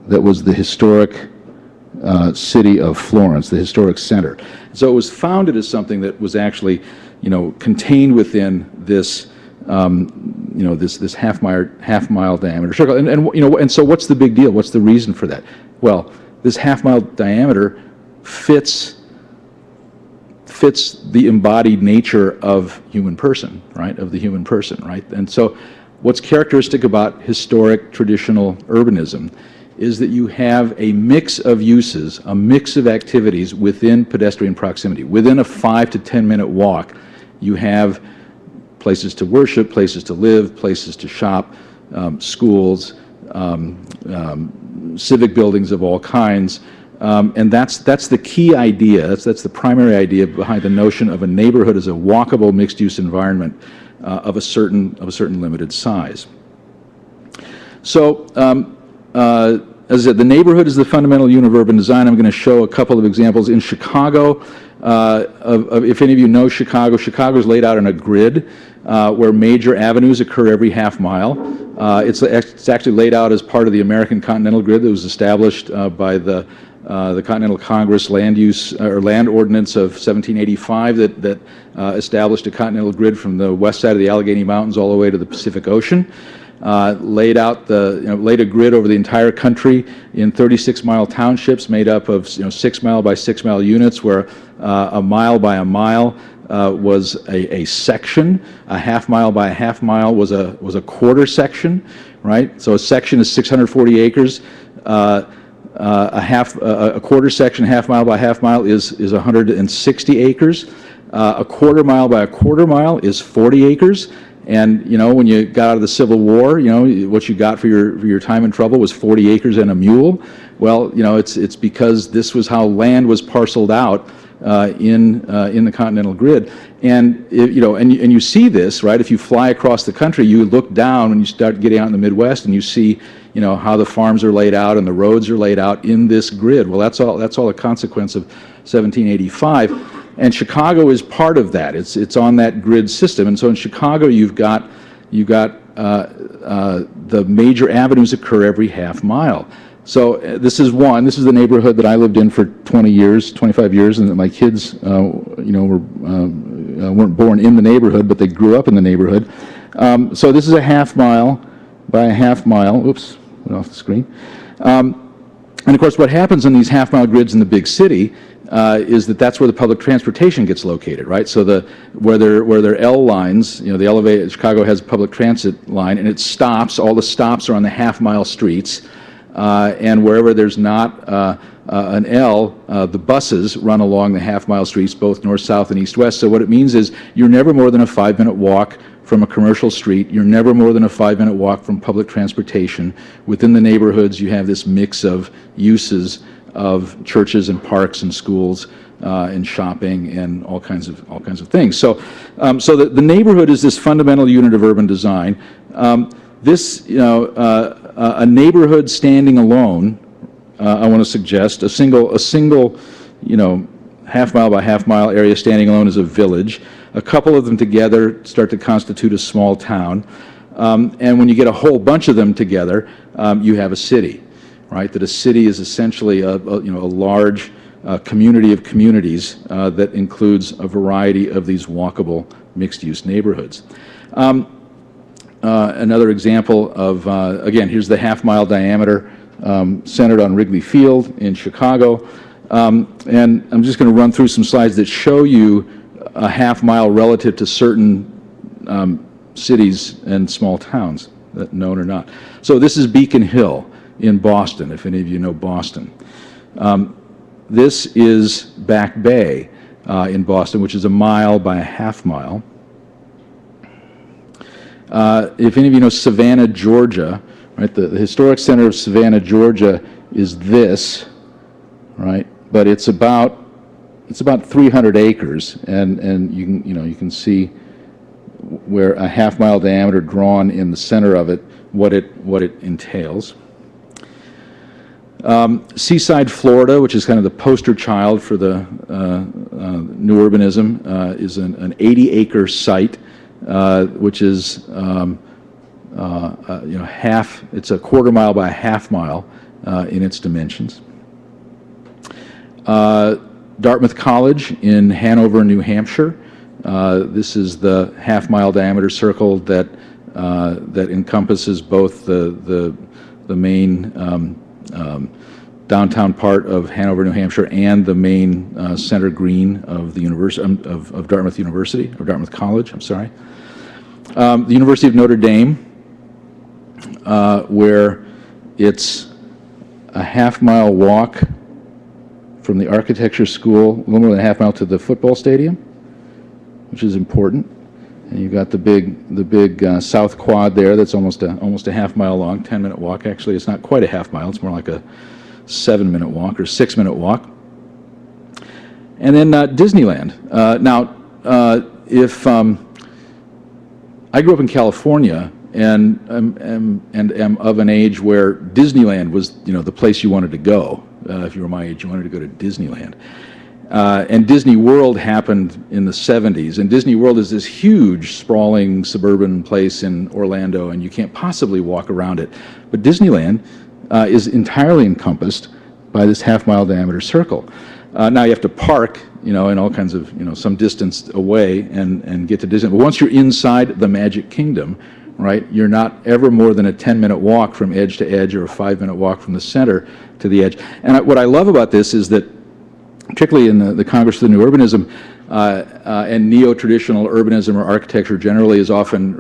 that was the historic city of Florence, the historic center. So it was founded as something that was actually, contained within this, this half mile diameter circle. And so what's the big deal? What's the reason for that? Well, this half-mile diameter fits the embodied nature of human person, right? Of the human person, right? And so what's characteristic about historic traditional urbanism is that you have a mix of uses, a mix of activities within pedestrian proximity. Within a 5 to 10 minute walk, you have places to worship, places to live, places to shop, schools, civic buildings of all kinds, and that's the key idea. That's the primary idea behind the notion of a neighborhood as a walkable mixed-use environment of a certain limited size. So, as I said, the neighborhood is the fundamental unit of urban design. I'm going to show a couple of examples in Chicago. If any of you know Chicago, Chicago is laid out on a grid where major avenues occur every half mile. It's actually laid out as part of the American Continental Grid that was established by the Continental Congress Land Use or Land Ordinance of 1785 that established a continental grid from the west side of the Allegheny Mountains all the way to the Pacific Ocean. Laid a grid over the entire country in 36-mile townships made up of 6-mile by 6-mile units, where a mile by a mile was a section. A half mile by a half mile was a quarter section, right? So a section is 640 acres. A quarter section, half mile by half mile, is 160 acres. A quarter mile by a quarter mile is 40 acres. And when you got out of the Civil War, what you got for your time and trouble was 40 acres and a mule. Well, it's because this was how land was parceled out in the continental grid. And and you see this, right? If you fly across the country, you look down when you start getting out in the Midwest, and you see how the farms are laid out and the roads are laid out in this grid. Well, that's all a consequence of 1785. And Chicago is part of that. It's on that grid system. And so in Chicago, you've got the major avenues occur every half mile. So this is the neighborhood that I lived in for 25 years, and that my kids, weren't born in the neighborhood, but they grew up in the neighborhood. So this is a half mile by a half mile. Oops, went off the screen. And of course, what happens in these half-mile grids in the big city is that that's where the public transportation gets located, right? So where there are L lines, the elevated Chicago has a public transit line, and it stops. All the stops are on the half-mile streets, and wherever there's not an L, the buses run along the half-mile streets, both north, south, and east, west. So what it means is you're never more than a 5-minute walk from a commercial street. You're never more than a 5-minute walk from public transportation. Within the neighborhoods, you have this mix of uses of churches and parks and schools and shopping and all kinds of things. So, the neighborhood is this fundamental unit of urban design. A neighborhood standing alone, I want to suggest a single half-mile by half-mile area standing alone is a village. A couple of them together start to constitute a small town, and when you get a whole bunch of them together, you have a city. Right, that a city is essentially a large community of communities that includes a variety of these walkable mixed-use neighborhoods. Another example of, again, here's the half-mile diameter centered on Wrigley Field in Chicago. And I'm just going to run through some slides that show you a half-mile relative to certain cities and small towns, known or not. So this is Beacon Hill in Boston, if any of you know Boston. This is Back Bay in Boston, which is a mile by a half mile. If any of you know Savannah, Georgia, right, the historic center of Savannah, Georgia is this, right, but it's about 300 acres, and you can see where a half-mile diameter drawn in the center of it, what it entails. Seaside, Florida, which is kind of the poster child for the new urbanism, is an 80-acre site, which is it's a quarter mile by a half mile in its dimensions. Dartmouth College in Hanover, New Hampshire. This is the half-mile diameter circle that encompasses both the main downtown part of Hanover, New Hampshire, and the main center green of the of Dartmouth University, or Dartmouth College, I'm sorry. The University of Notre Dame, where it's a half-mile walk from the architecture school, a little more than a half mile to the football stadium, which is important. And you've got the big South Quad there. That's almost a half mile long, 10-minute walk. Actually, it's not quite a half mile. It's more like a 7-minute walk or 6-minute walk. And then Disneyland. If I grew up in California and am of an age where Disneyland was, the place you wanted to go. If you were my age, you wanted to go to Disneyland. And Disney World happened in the 70s, and Disney World is this huge, sprawling suburban place in Orlando, and you can't possibly walk around it. But Disneyland is entirely encompassed by this half-mile diameter circle. Now you have to park, in all kinds of, some distance away and get to Disneyland. But once you're inside the Magic Kingdom, right, you're not ever more than a 10-minute walk from edge to edge or a 5-minute walk from the center to the edge. And what I love about this is that, particularly in the Congress of the New Urbanism, and neo-traditional urbanism or architecture generally is often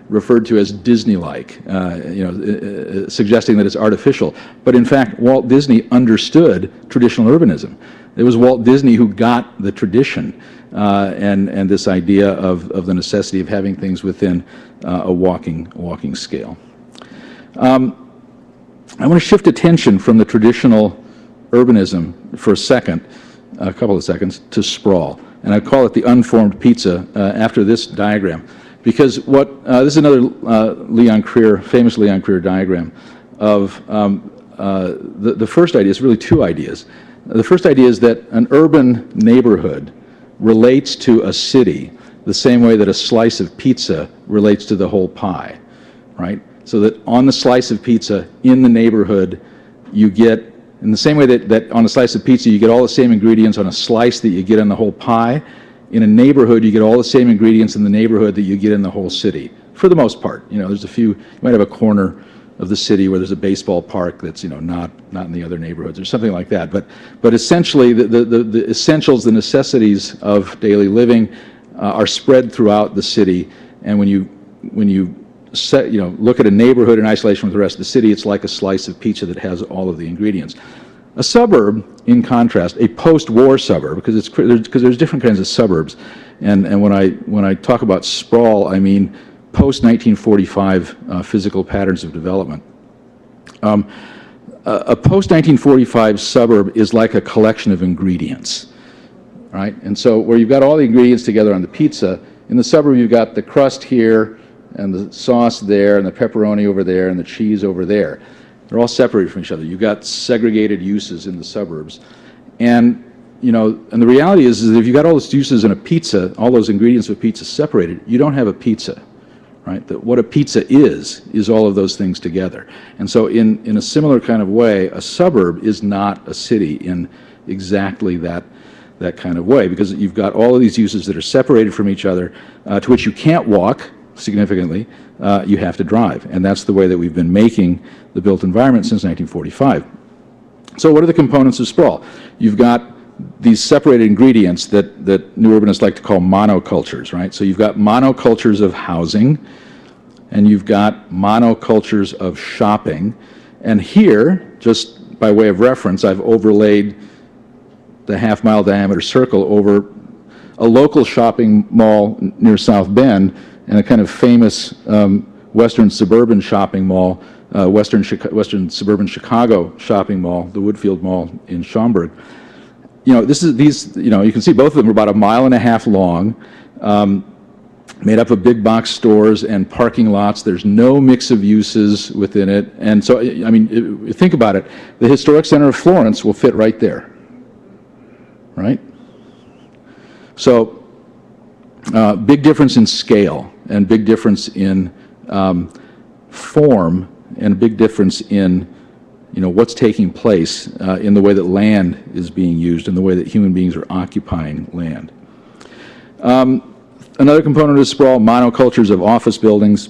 referred to as Disney-like, suggesting that it's artificial. But in fact, Walt Disney understood traditional urbanism. It was Walt Disney who got the tradition and this idea of the necessity of having things within a walking scale. I want to shift attention from the traditional urbanism for a couple of seconds, to sprawl. And I call it the unformed pizza after this diagram. Because this is another famous Leon Creer diagram of the first idea. It's really two ideas. The first idea is that an urban neighborhood relates to a city the same way that a slice of pizza relates to the whole pie, right? So that on the slice of pizza in the neighborhood, you get, in the same way that on a slice of pizza you get all the same ingredients on a slice that you get in the whole pie, in a neighborhood you get all the same ingredients in the neighborhood that you get in the whole city, for the most part. There's a few, you might have a corner of the city where there's a baseball park that's, not in the other neighborhoods or something like that. But essentially, the essentials, the necessities of daily living are spread throughout the city. And when you look at a neighborhood in isolation with the rest of the city, it's like a slice of pizza that has all of the ingredients. A suburb, in contrast, a post-war suburb, because there's different kinds of suburbs, and when I talk about sprawl, I mean post-1945 physical patterns of development. A post-1945 suburb is like a collection of ingredients, right? And so where you've got all the ingredients together on the pizza, in the suburb you've got the crust here, and the sauce there, and the pepperoni over there, and the cheese over there. They're all separated from each other. You've got segregated uses in the suburbs. And, and the reality is that if you've got all those uses in a pizza, all those ingredients of a pizza separated, you don't have a pizza, right? What a pizza is all of those things together. And so in a similar kind of way, a suburb is not a city in exactly that kind of way, because you've got all of these uses that are separated from each other, to which you can't walk significantly, you have to drive. And that's the way that we've been making the built environment since 1945. So what are the components of sprawl? You've got these separated ingredients that new urbanists like to call monocultures, right? So you've got monocultures of housing, and you've got monocultures of shopping. And here, just by way of reference, I've overlaid the half-mile diameter circle over a local shopping mall near South Bend and a kind of famous Western suburban shopping mall, Western suburban Chicago shopping mall, the Woodfield Mall in Schaumburg. You can see both of them are about 1.5 miles long, made up of big box stores and parking lots. There's no mix of uses within it. And so, think about it. The Historic Center of Florence will fit right there, right? So, big difference in scale, and big difference in form, and a big difference in what's taking place in the way that land is being used and the way that human beings are occupying land. Another component of sprawl, monocultures of office buildings,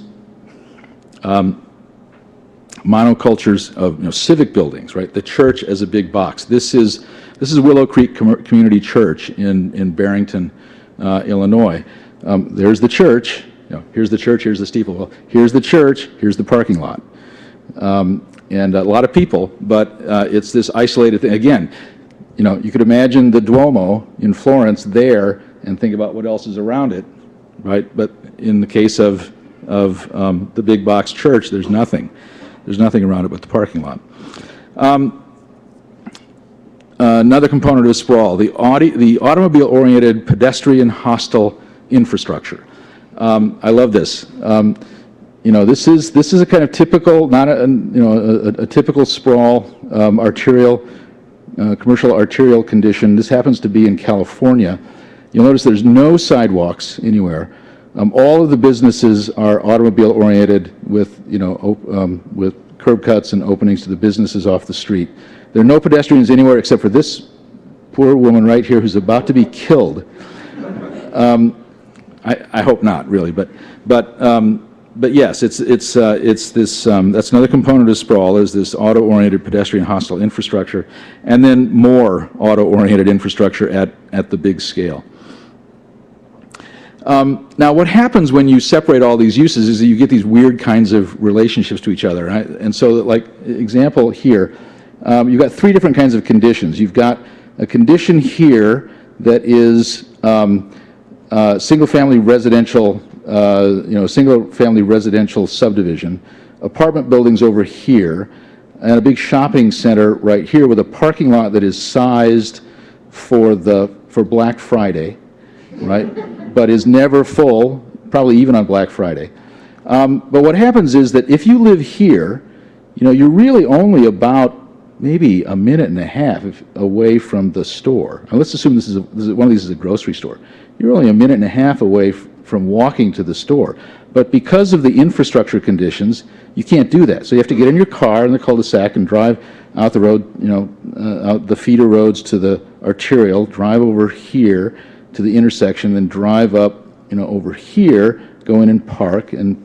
monocultures of civic buildings, right? The church as a big box. This is Willow Creek Community Church in Barrington, Illinois. There's the church. Here's the church, here's the steeple. Well, here's the church, here's the parking lot. And a lot of people, but it's this isolated thing. Again, you could imagine the Duomo in Florence there and think about what else is around it, right? But in the case of the big box church, there's nothing. There's nothing around it but the parking lot. Another component of sprawl, the automobile-oriented, pedestrian-hostile infrastructure. I love this. This is a kind of typical, not a typical sprawl, commercial arterial condition. This happens to be in California. You'll notice there's no sidewalks anywhere. All of the businesses are automobile-oriented with curb cuts and openings to the businesses off the street. There are no pedestrians anywhere except for this poor woman right here who's about to be killed. I hope not, really, but yes, it's this. That's another component of sprawl, is this auto-oriented pedestrian hostile infrastructure, and then more auto-oriented infrastructure at the big scale. Now, what happens when you separate all these uses is that you get these weird kinds of relationships to each other, right? And so, like example here, you've got 3 different kinds of conditions. You've got a condition here that is single-family residential, single-family residential subdivision, apartment buildings over here, and a big shopping center right here with a parking lot that is sized for Black Friday, right? But is never full, probably even on Black Friday. But what happens is that if you live here, you're really only about maybe 1.5 minutes away from the store. Now, let's assume one of these is a grocery store. You're only 1.5 minutes away from walking to the store. But because of the infrastructure conditions, you can't do that. So you have to get in your car in the cul-de-sac and drive out the road, out the feeder roads to the arterial, drive over here to the intersection, then drive up, over here, go in and park, and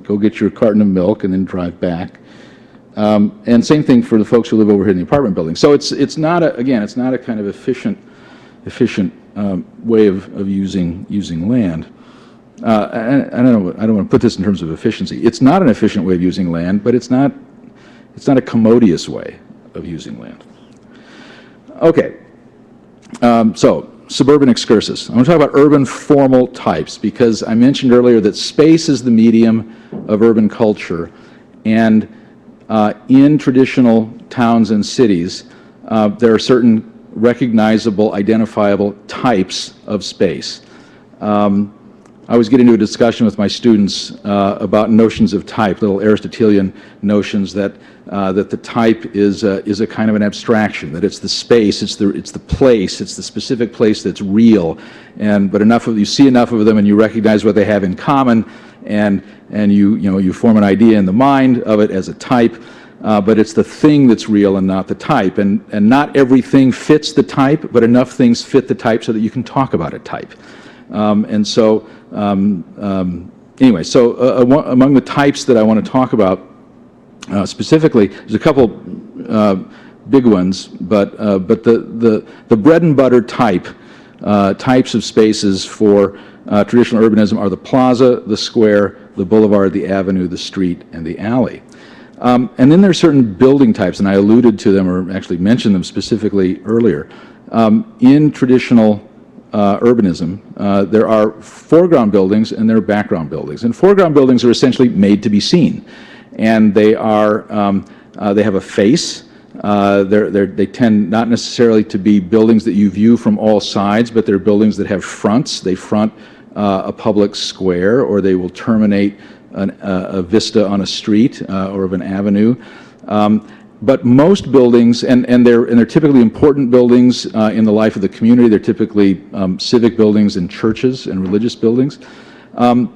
go get your carton of milk, and then drive back. And same thing for the folks who live over here in the apartment building. So it's not a, again, it's not a kind of efficient way of using land. I don't want to put this in terms of efficiency. It's not an efficient way of using land, but it's not a commodious way of using land. Okay, so suburban excursus. I want to talk about urban formal types because I mentioned earlier that space is the medium of urban culture, and in traditional towns and cities, there are certain recognizable, identifiable types of space. I always get into a discussion with my students about notions of type, little Aristotelian notions that the type is a kind of an abstraction, that it's the space, it's the place, it's the specific place that's real, but you see enough of them and you recognize what they have in common, and you form an idea in the mind of it as a type. But it's the thing that's real and not the type, and not everything fits the type, but enough things fit the type so that you can talk about a type. Anyway, so among the types that I want to talk about specifically, there's a couple big ones, but the bread and butter types of spaces for traditional urbanism are the plaza, the square, the boulevard, the avenue, the street, and the alley. And then there are certain building types, and I alluded to them or actually mentioned them specifically earlier. In traditional urbanism, there are foreground buildings and there are background buildings. And foreground buildings are essentially made to be seen, and they have a face. They tend not necessarily to be buildings that you view from all sides, but they're buildings that have fronts. They front a public square, or they will terminate a vista on a street or of an avenue. But most buildings, and they're typically important buildings in the life of the community. They're typically civic buildings and churches and religious buildings, and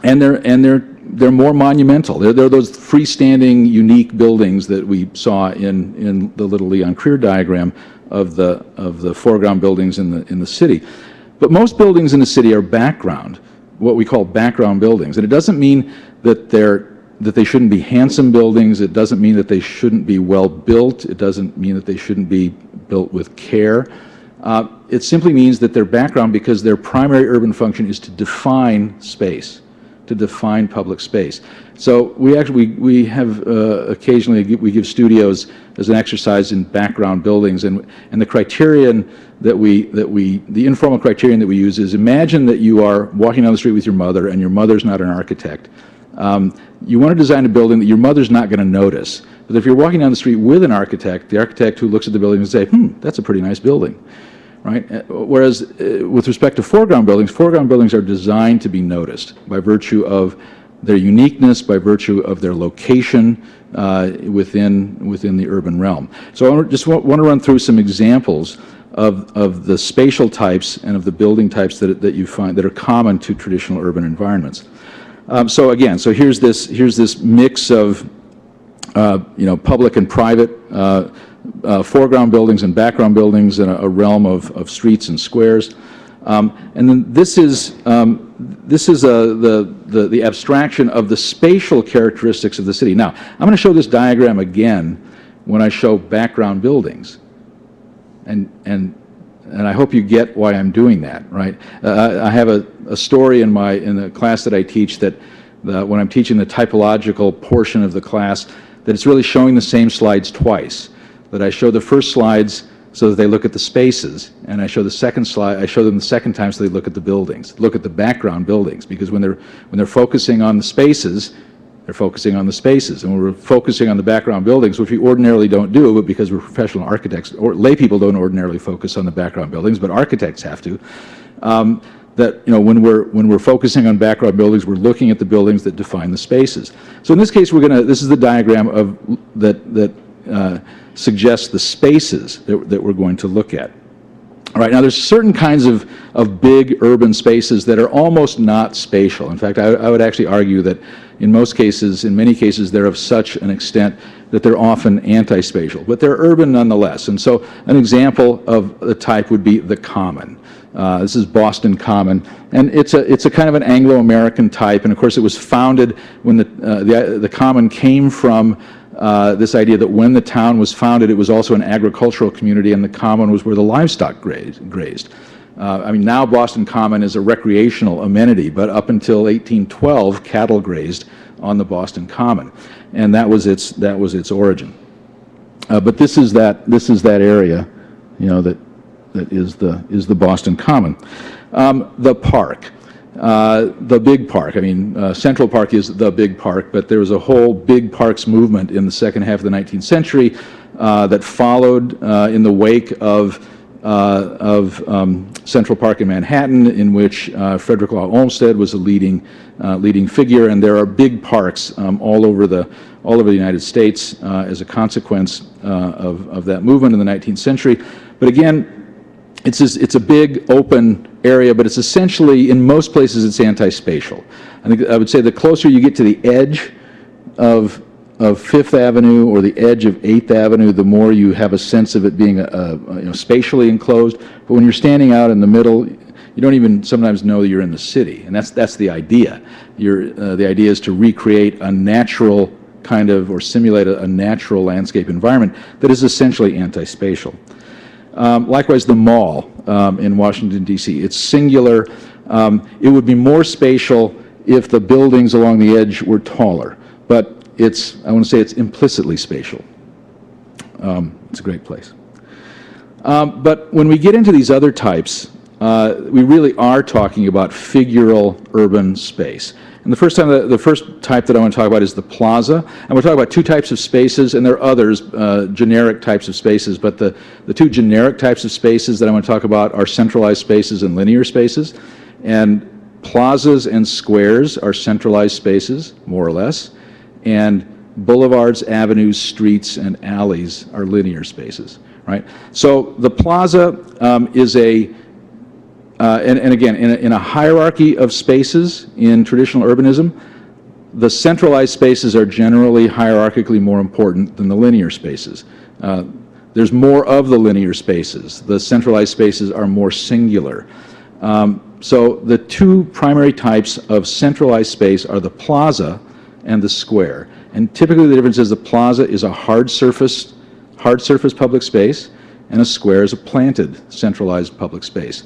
they're more monumental. They're those freestanding, unique buildings that we saw in the little Leon Creer diagram of the foreground buildings in the city. But most buildings in the city are background, what we call background buildings, and it doesn't mean that they shouldn't be handsome buildings. It doesn't mean that they shouldn't be well built. It doesn't mean that they shouldn't be built with care. It simply means that they're background because their primary urban function is to define space, to define public space. So we have occasionally we give studios as an exercise in background buildings, and the criterion the informal criterion that we use is: imagine that you are walking down the street with your mother, and your mother's not an architect. You want to design a building that your mother's not going to notice. But if you're walking down the street with an architect, the architect who looks at the building will say, that's a pretty nice building, right? Whereas with respect to foreground buildings are designed to be noticed by virtue of their uniqueness, by virtue of their location within the urban realm. So I just want to run through some examples of the spatial types and of the building types that you find that are common to traditional urban environments. So here's this mix of public and private foreground buildings and background buildings in a realm of streets and squares, and then this is the abstraction of the spatial characteristics of the city. Now I'm going to show this diagram again when I show background buildings, and I hope you get why I'm doing that, right? I have a story in the class that I teach that when I'm teaching the typological portion of the class, that it's really showing the same slides twice. That I show the first slides so that they look at the spaces, and I show the second slide. I show them the second time so they look at the buildings, look at the background buildings, because when they're focusing on the spaces, they're focusing on the spaces, and when we're focusing on the background buildings, which we ordinarily don't do, but because we're professional architects, or lay people don't ordinarily focus on the background buildings, but architects have to. When we're focusing on background buildings, we're looking at the buildings that define the spaces. So in this case, this is the diagram that suggests the spaces that we're going to look at. All right, now there's certain kinds of big urban spaces that are almost not spatial. In fact, I would actually argue that in many cases, they're of such an extent that they're often anti-spatial, but they're urban nonetheless. And so an example of the type would be the Common. This is Boston Common, and it's a kind of an Anglo-American type, and of course it was founded when the Common came from this idea that when the town was founded, it was also an agricultural community, and the common was where the livestock grazed. I mean, now Boston Common is a recreational amenity, but up until 1812, cattle grazed on the Boston Common, and that was its origin. But this is that area, you know, that is the Boston Common. The park. The big park. I mean, Central Park is the big park, but there was a whole big parks movement in the second half of the 19th century that followed in the wake of Central Park in Manhattan, in which Frederick Law Olmsted was a leading figure, and there are big parks all over the United States as a consequence of that movement in the 19th century. But again, it's a big open area, but it's essentially, in most places, it's anti-spatial. I would say the closer you get to the edge of Fifth Avenue or the edge of 8th Avenue, the more you have a sense of it being spatially enclosed. But when you're standing out in the middle, you don't even sometimes know that you're in the city, and that's the idea. The idea is to recreate a natural kind of, or simulate a natural landscape environment that is essentially anti-spatial. Likewise, the mall in Washington, D.C. It's singular. It would be more spatial if the buildings along the edge were taller, but I want to say it's implicitly spatial. It's a great place. But when we get into these other types, we really are talking about figural urban space. And the first type that I want to talk about is the plaza. And we'll talk about two types of spaces, and there are others, generic types of spaces, but the two generic types of spaces that I want to talk about are centralized spaces and linear spaces. And plazas and squares are centralized spaces, more or less, and boulevards, avenues, streets, and alleys are linear spaces, right? So the plaza is and again, in a hierarchy of spaces in traditional urbanism, the centralized spaces are generally hierarchically more important than the linear spaces. There's more of the linear spaces. The centralized spaces are more singular. So the two primary types of centralized space are the plaza and the square. And typically the difference is the plaza is a hard surface public space, and a square is a planted, centralized public space.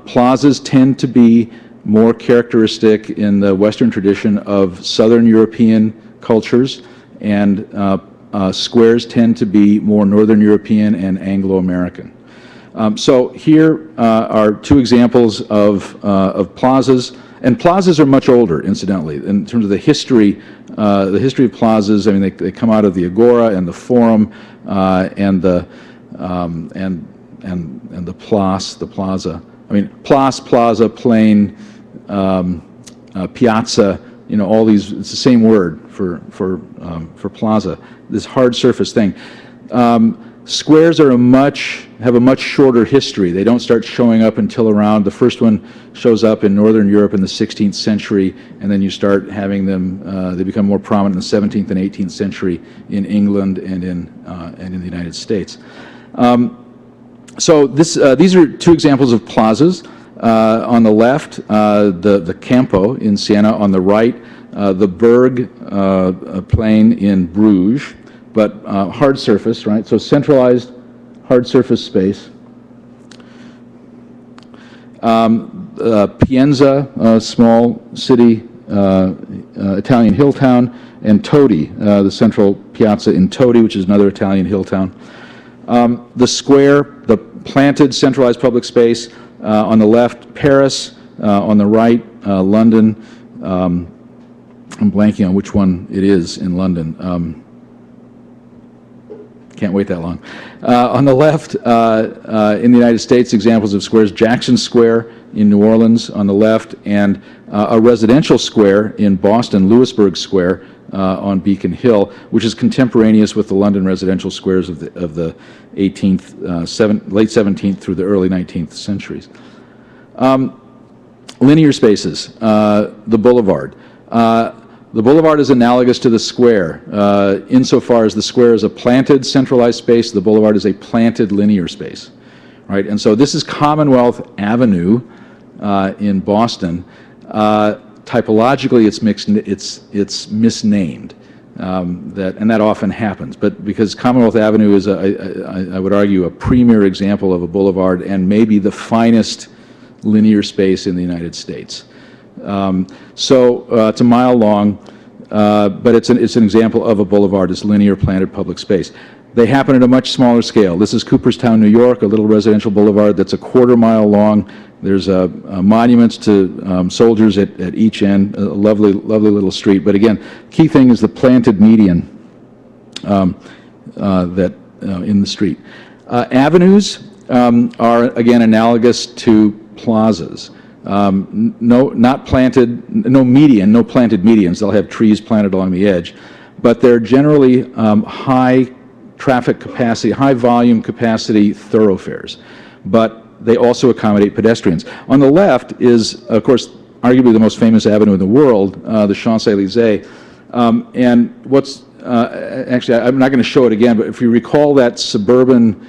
Plazas tend to be more characteristic in the Western tradition of Southern European cultures, and squares tend to be more Northern European and Anglo-American. So here are two examples of plazas, and plazas are much older, incidentally, in terms of the history of plazas. I mean, they come out of the Agora and the Forum and the Place, the Plaza. I mean, Place, Plaza, Plain, Piazza. You know, all these. It's the same word for plaza. This hard surface thing. Squares have a much shorter history. They don't start showing up until around, the first one shows up in Northern Europe in the 16th century, and then you start having them, they become more prominent in the 17th and 18th century in England and in the United States. So these are two examples of plazas. On the left, the Campo in Siena. On the right, the Berg plain in Bruges, but hard surface, right? So centralized hard surface space. Pienza, small city, Italian hill town, and Todi, the central piazza in Todi, which is another Italian hill town. The square, the planted centralized public space, on the left, Paris, on the right, London. I'm blanking on which one it is in London. Can't wait that long. On the left, in the United States, examples of squares, Jackson Square in New Orleans on the left, and a residential square in Boston, Louisburg Square, on Beacon Hill, which is contemporaneous with the London residential squares of the 18th, late 17th through the early 19th centuries. Linear spaces, the boulevard. The boulevard is analogous to the square. Insofar as the square is a planted centralized space, the boulevard is a planted linear space, right? And so this is Commonwealth Avenue in Boston. Typologically, it's misnamed. And that often happens. But because Commonwealth Avenue is, I would argue, a premier example of a boulevard and maybe the finest linear space in the United States. It's a mile long, but it's an example of a boulevard, this linear planted public space. They happen at a much smaller scale. This is Cooperstown, New York, a little residential boulevard that's a quarter-mile long. There's monuments to soldiers at each end, a lovely, lovely little street. But again, key thing is the planted median in the street. Avenues are, again, analogous to plazas. No planted medians. They'll have trees planted along the edge. But they're generally high traffic capacity, high volume capacity thoroughfares. But they also accommodate pedestrians. On the left is, of course, arguably the most famous avenue in the world, the Champs-Élysées. And what's, actually, I'm not going to show it again, but if you recall that suburban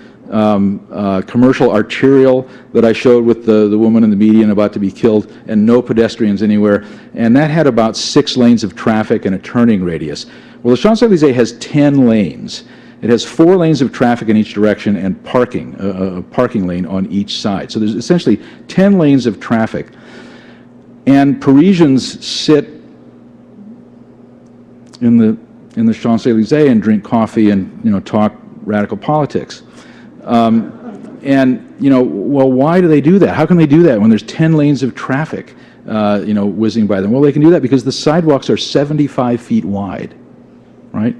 commercial arterial that I showed with the woman in the median about to be killed and no pedestrians anywhere, and that had about 6 lanes of traffic and a turning radius. Well, the Champs-Élysées has 10 lanes. It has 4 lanes of traffic in each direction and parking, a parking lane on each side. So there's essentially 10 lanes of traffic. And Parisians sit in the Champs-Élysées and drink coffee and, talk radical politics. Well, why do they do that? How can they do that when there's 10 lanes of traffic, whizzing by them? Well, they can do that because the sidewalks are 75 feet wide, right?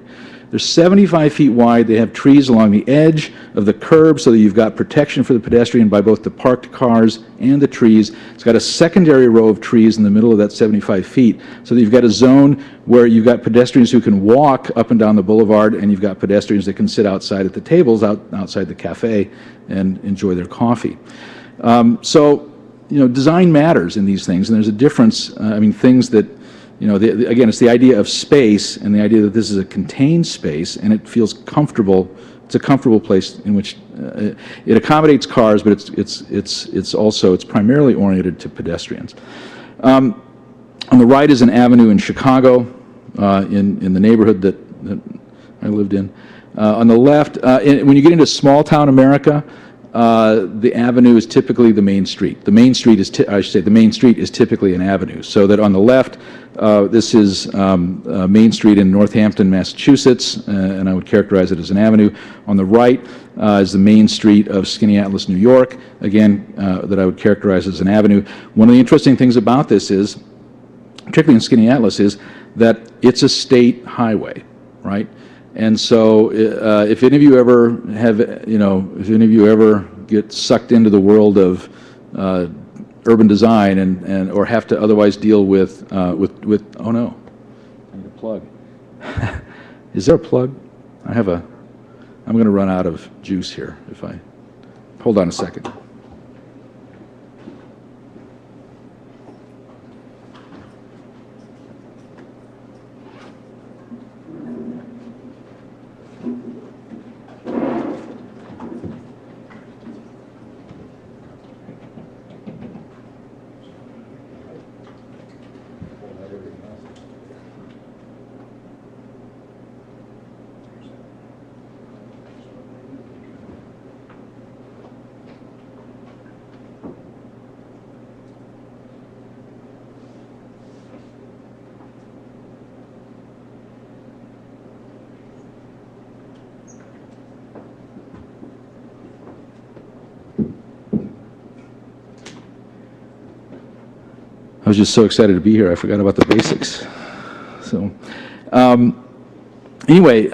They're 75 feet wide. They have trees along the edge of the curb so that you've got protection for the pedestrian by both the parked cars and the trees. It's got a secondary row of trees in the middle of that 75 feet so that you've got a zone where you've got pedestrians who can walk up and down the boulevard, and you've got pedestrians that can sit outside at the tables outside the cafe and enjoy their coffee. Design matters in these things, and there's a difference. Things that again, it's the idea of space and the idea that this is a contained space and it feels comfortable. It's a comfortable place in which it accommodates cars, but it's primarily oriented to pedestrians. On the right is an avenue in Chicago, in the neighborhood that I lived in. On the left, when you get into small town America, the avenue is typically the main street. The main street is typically an avenue. So that on the left, this is Main Street in Northampton, Massachusetts, and I would characterize it as an avenue. On the right is the main street of Skaneateles, New York, again, that I would characterize as an avenue. One of the interesting things about this is, particularly in Skaneateles, is that it's a state highway, right? And so, if any of you ever get sucked into the world of urban design or have to otherwise deal with oh no, I need a plug. Is there a plug? I'm going to run out of juice here if I hold on a second. I was just so excited to be here, I forgot about the basics. So, anyway,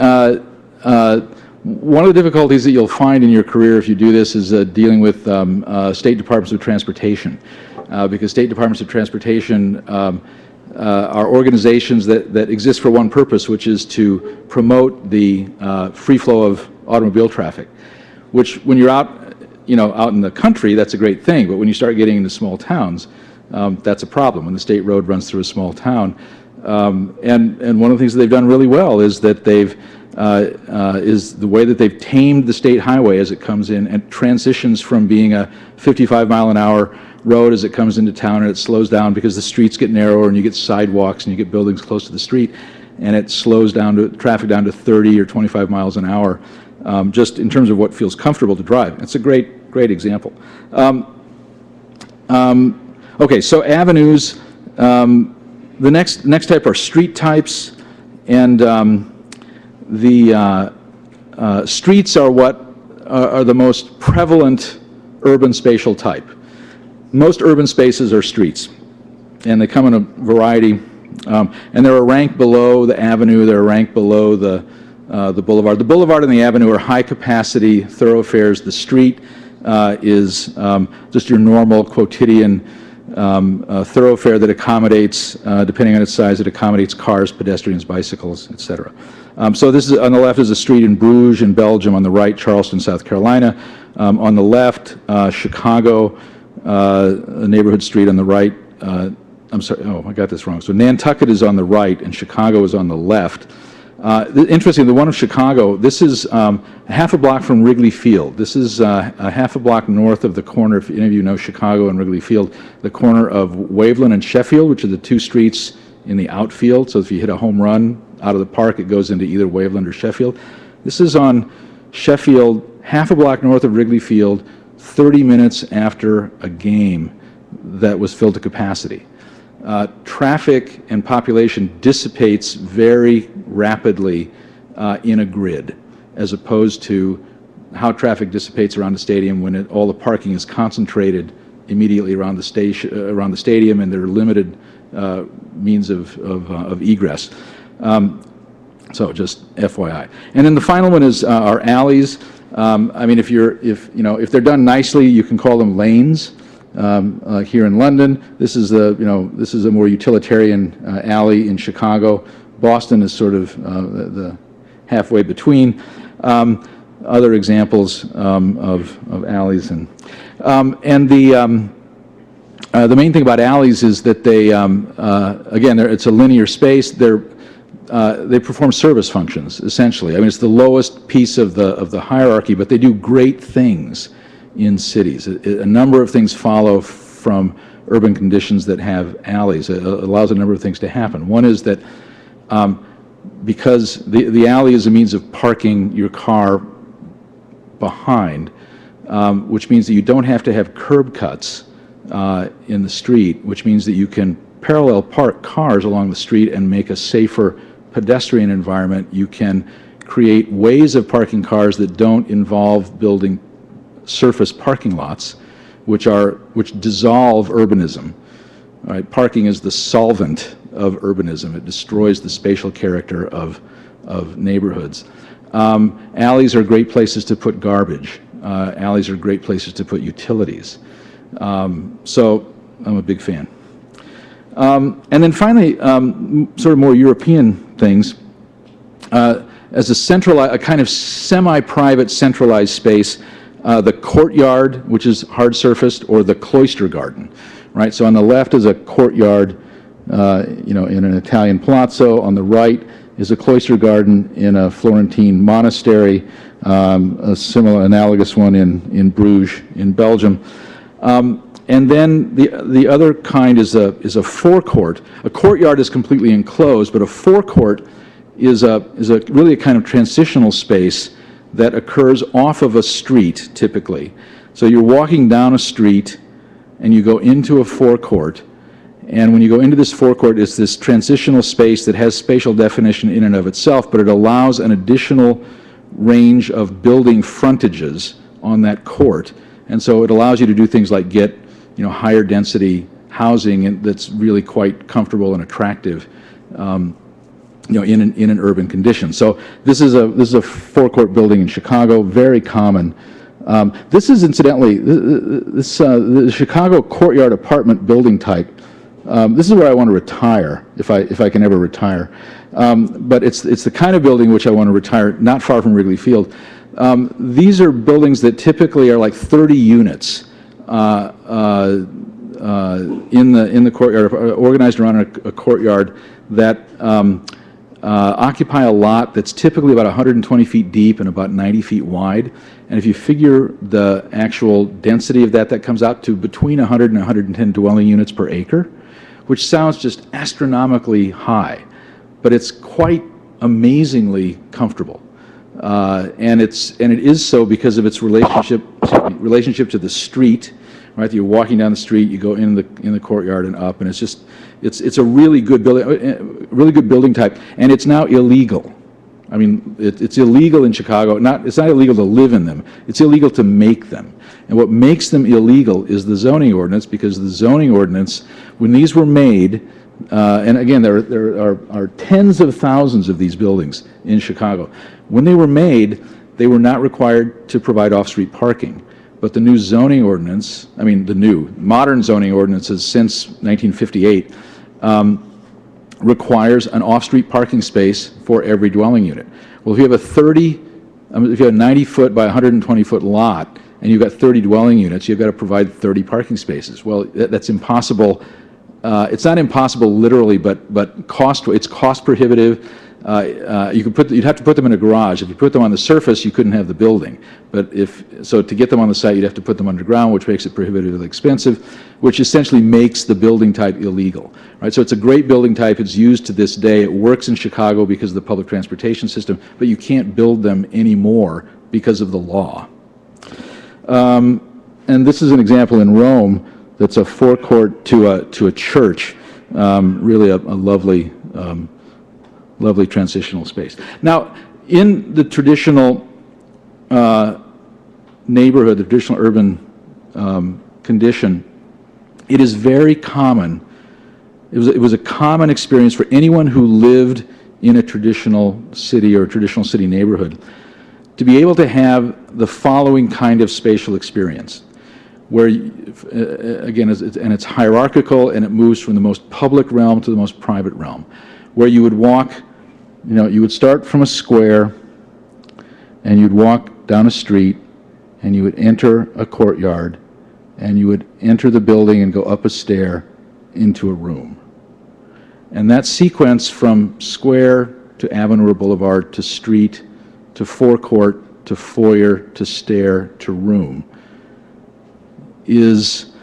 one of the difficulties that you'll find in your career if you do this is dealing with state departments of transportation, because state departments of transportation are organizations that exist for one purpose, which is to promote the free flow of automobile traffic, which when you're out in the country, that's a great thing, but when you start getting into small towns, that's a problem when the state road runs through a small town. And one of the things that they've done really well is that is the way that they've tamed the state highway as it comes in and transitions from being a 55-mile-an-hour road as it comes into town, and it slows down because the streets get narrower and you get sidewalks and you get buildings close to the street. and it slows down traffic down to 30 or 25 miles an hour, just in terms of what feels comfortable to drive. It's a great example. Okay, so avenues. The next type are street types, and the streets are what are the most prevalent urban spatial type. Most urban spaces are streets, and they come in a variety, and they're ranked below the avenue, they're ranked below the boulevard. The boulevard and the avenue are high-capacity thoroughfares. The street is just your normal quotidian thoroughfare that accommodates, depending on its size, it accommodates cars, pedestrians, bicycles, etc. So this is, on the left is a street in Bruges in Belgium, on the right Charleston, South Carolina. On the left, Chicago, a neighborhood street. On the right, I'm sorry, oh, I got this wrong. So Nantucket is on the right and Chicago is on the left. Interesting, the one of Chicago, this is half a block from Wrigley Field. This is a half a block north of the corner, if any of you know Chicago and Wrigley Field, the corner of Waveland and Sheffield, which are the two streets in the outfield. So if you hit a home run out of the park, it goes into either Waveland or Sheffield. This is on Sheffield, half a block north of Wrigley Field, 30 minutes after a game that was filled to capacity. Traffic and population dissipates very rapidly in a grid, as opposed to how traffic dissipates around the stadium when all the parking is concentrated immediately around the stadium, and there are limited means of egress. So just FYI. And then the final one is our alleys. I mean, if they're done nicely, you can call them lanes. Here in London, this is a more utilitarian alley in Chicago. Boston is sort of the halfway between. Other examples of alleys, and the main thing about alleys is that they again, it's a linear space. They perform service functions essentially. I mean, it's the lowest piece of the hierarchy, but they do great things in cities. A number of things follow from urban conditions that have alleys. It allows a number of things to happen. One is that because the alley is a means of parking your car behind, which means that you don't have to have curb cuts in the street, which means that you can parallel park cars along the street and make a safer pedestrian environment. You can create ways of parking cars that don't involve building surface parking lots, which dissolve urbanism. Right? Parking is the solvent of urbanism. It destroys the spatial character of neighborhoods. Alleys are great places to put garbage. Alleys are great places to put utilities. So I'm a big fan. And then finally, sort of more European things. As a kind of semi-private centralized space, the courtyard, which is hard-surfaced, or the cloister garden, right? So on the left is a courtyard, in an Italian palazzo. On the right is a cloister garden in a Florentine monastery, a similar, analogous one in Bruges, in Belgium. And then the other kind is a forecourt. A courtyard is completely enclosed, but a forecourt is really a kind of transitional space that occurs off of a street, typically. So you're walking down a street and you go into a forecourt, and when you go into this forecourt, it's this transitional space that has spatial definition in and of itself, but it allows an additional range of building frontages on that court. And so it allows you to do things like get higher density housing that's really quite comfortable and attractive in an urban condition. So this is a forecourt building in Chicago, very common. This is incidentally the Chicago courtyard apartment building type. This is where I want to retire if I can ever retire. But it's the kind of building which I want to retire, not far from Wrigley Field. These are buildings that typically are like 30 units in the courtyard, organized around a courtyard that occupy a lot that's typically about 120 feet deep and about 90 feet wide. And if you figure the actual density of that comes out to between 100 and 110 dwelling units per acre, which sounds just astronomically high. but it's quite amazingly comfortable. And it is so because of its relationship to the street, right? You're walking down the street, you go in the courtyard and up, and it's a really good building type, and it's now illegal. I mean, it's illegal in Chicago. It's not illegal to live in them. It's illegal to make them. And what makes them illegal is the zoning ordinance, because the zoning ordinance, when these were made, and again, there are tens of thousands of these buildings in Chicago. When they were made, they were not required to provide off-street parking. But the new zoning ordinance, I mean, the new modern zoning ordinances since 1958, requires an off-street parking space for every dwelling unit. Well, if you have if you have a 90-foot by 120-foot lot, and you've got 30 dwelling units, you've got to provide 30 parking spaces. Well, that's impossible. It's not impossible literally, but it's cost prohibitive. You'd have to put them in a garage. If you put them on the surface, you couldn't have the building. But to get them on the site, you'd have to put them underground, which makes it prohibitively expensive, which essentially makes the building type illegal. Right? So it's a great building type. It's used to this day. It works in Chicago because of the public transportation system, but you can't build them anymore because of the law. And this is an example in Rome that's a forecourt to a church. Really a lovely transitional space. Now, in the traditional neighborhood, the traditional urban condition, it is very common. It was a common experience for anyone who lived in a traditional city or a traditional city neighborhood to be able to have the following kind of spatial experience, where, again, and it's hierarchical, and it moves from the most public realm to the most private realm, where you would walk, you would start from a square, and you'd walk down a street, and you would enter a courtyard, and you would enter the building and go up a stair into a room. And that sequence from square to avenue or boulevard to street to forecourt to foyer to stair to room is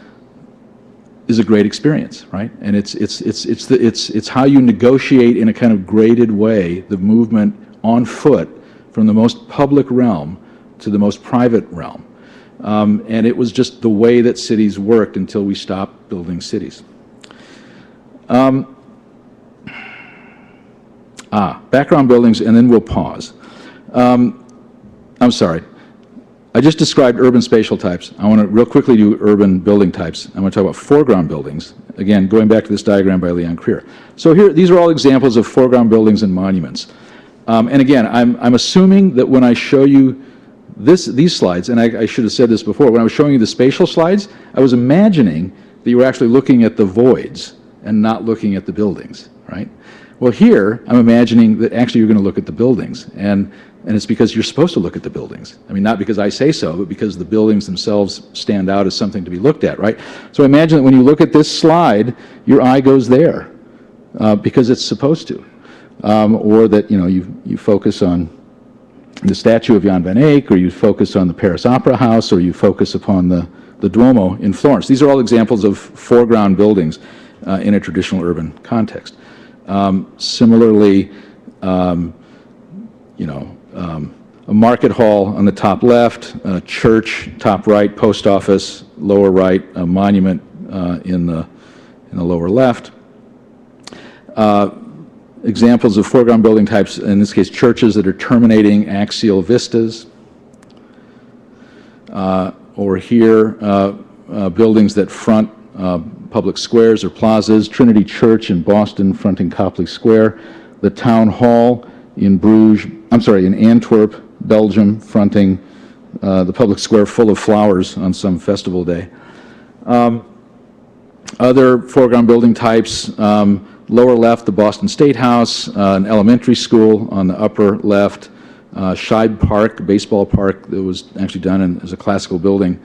a great experience, right? And it's how you negotiate in a kind of graded way the movement on foot from the most public realm to the most private realm. And it was just the way that cities worked until we stopped building cities. Background buildings, and then we'll pause. I'm sorry. I just described urban spatial types. I want to real quickly do urban building types. I want to talk about foreground buildings. Again, going back to this diagram by Leon Creer. So here, these are all examples of foreground buildings and monuments. And again, I'm assuming that when I show you these slides, and I should have said this before, when I was showing you the spatial slides, I was imagining that you were actually looking at the voids and not looking at the buildings, right? Well, here, I'm imagining that actually you're going to look at the buildings, and it's because you're supposed to look at the buildings. I mean, not because I say so, but because the buildings themselves stand out as something to be looked at, right? So imagine that when you look at this slide, your eye goes there because it's supposed to. Or that, you focus on the statue of Jan van Eyck, or you focus on the Paris Opera House, or you focus upon the Duomo in Florence. These are all examples of foreground buildings in a traditional urban context. Similarly, a market hall on the top left, a church top right, post office lower right, a monument in the lower left. Examples of foreground building types, in this case churches that are terminating axial vistas. Or here, buildings that front public squares or plazas, Trinity Church in Boston fronting Copley Square, the Town Hall in Antwerp, Belgium, fronting the public square full of flowers on some festival day. Other foreground building types, lower left, the Boston State House, an elementary school on the upper left, Scheib Park, a baseball park that was actually done as a classical building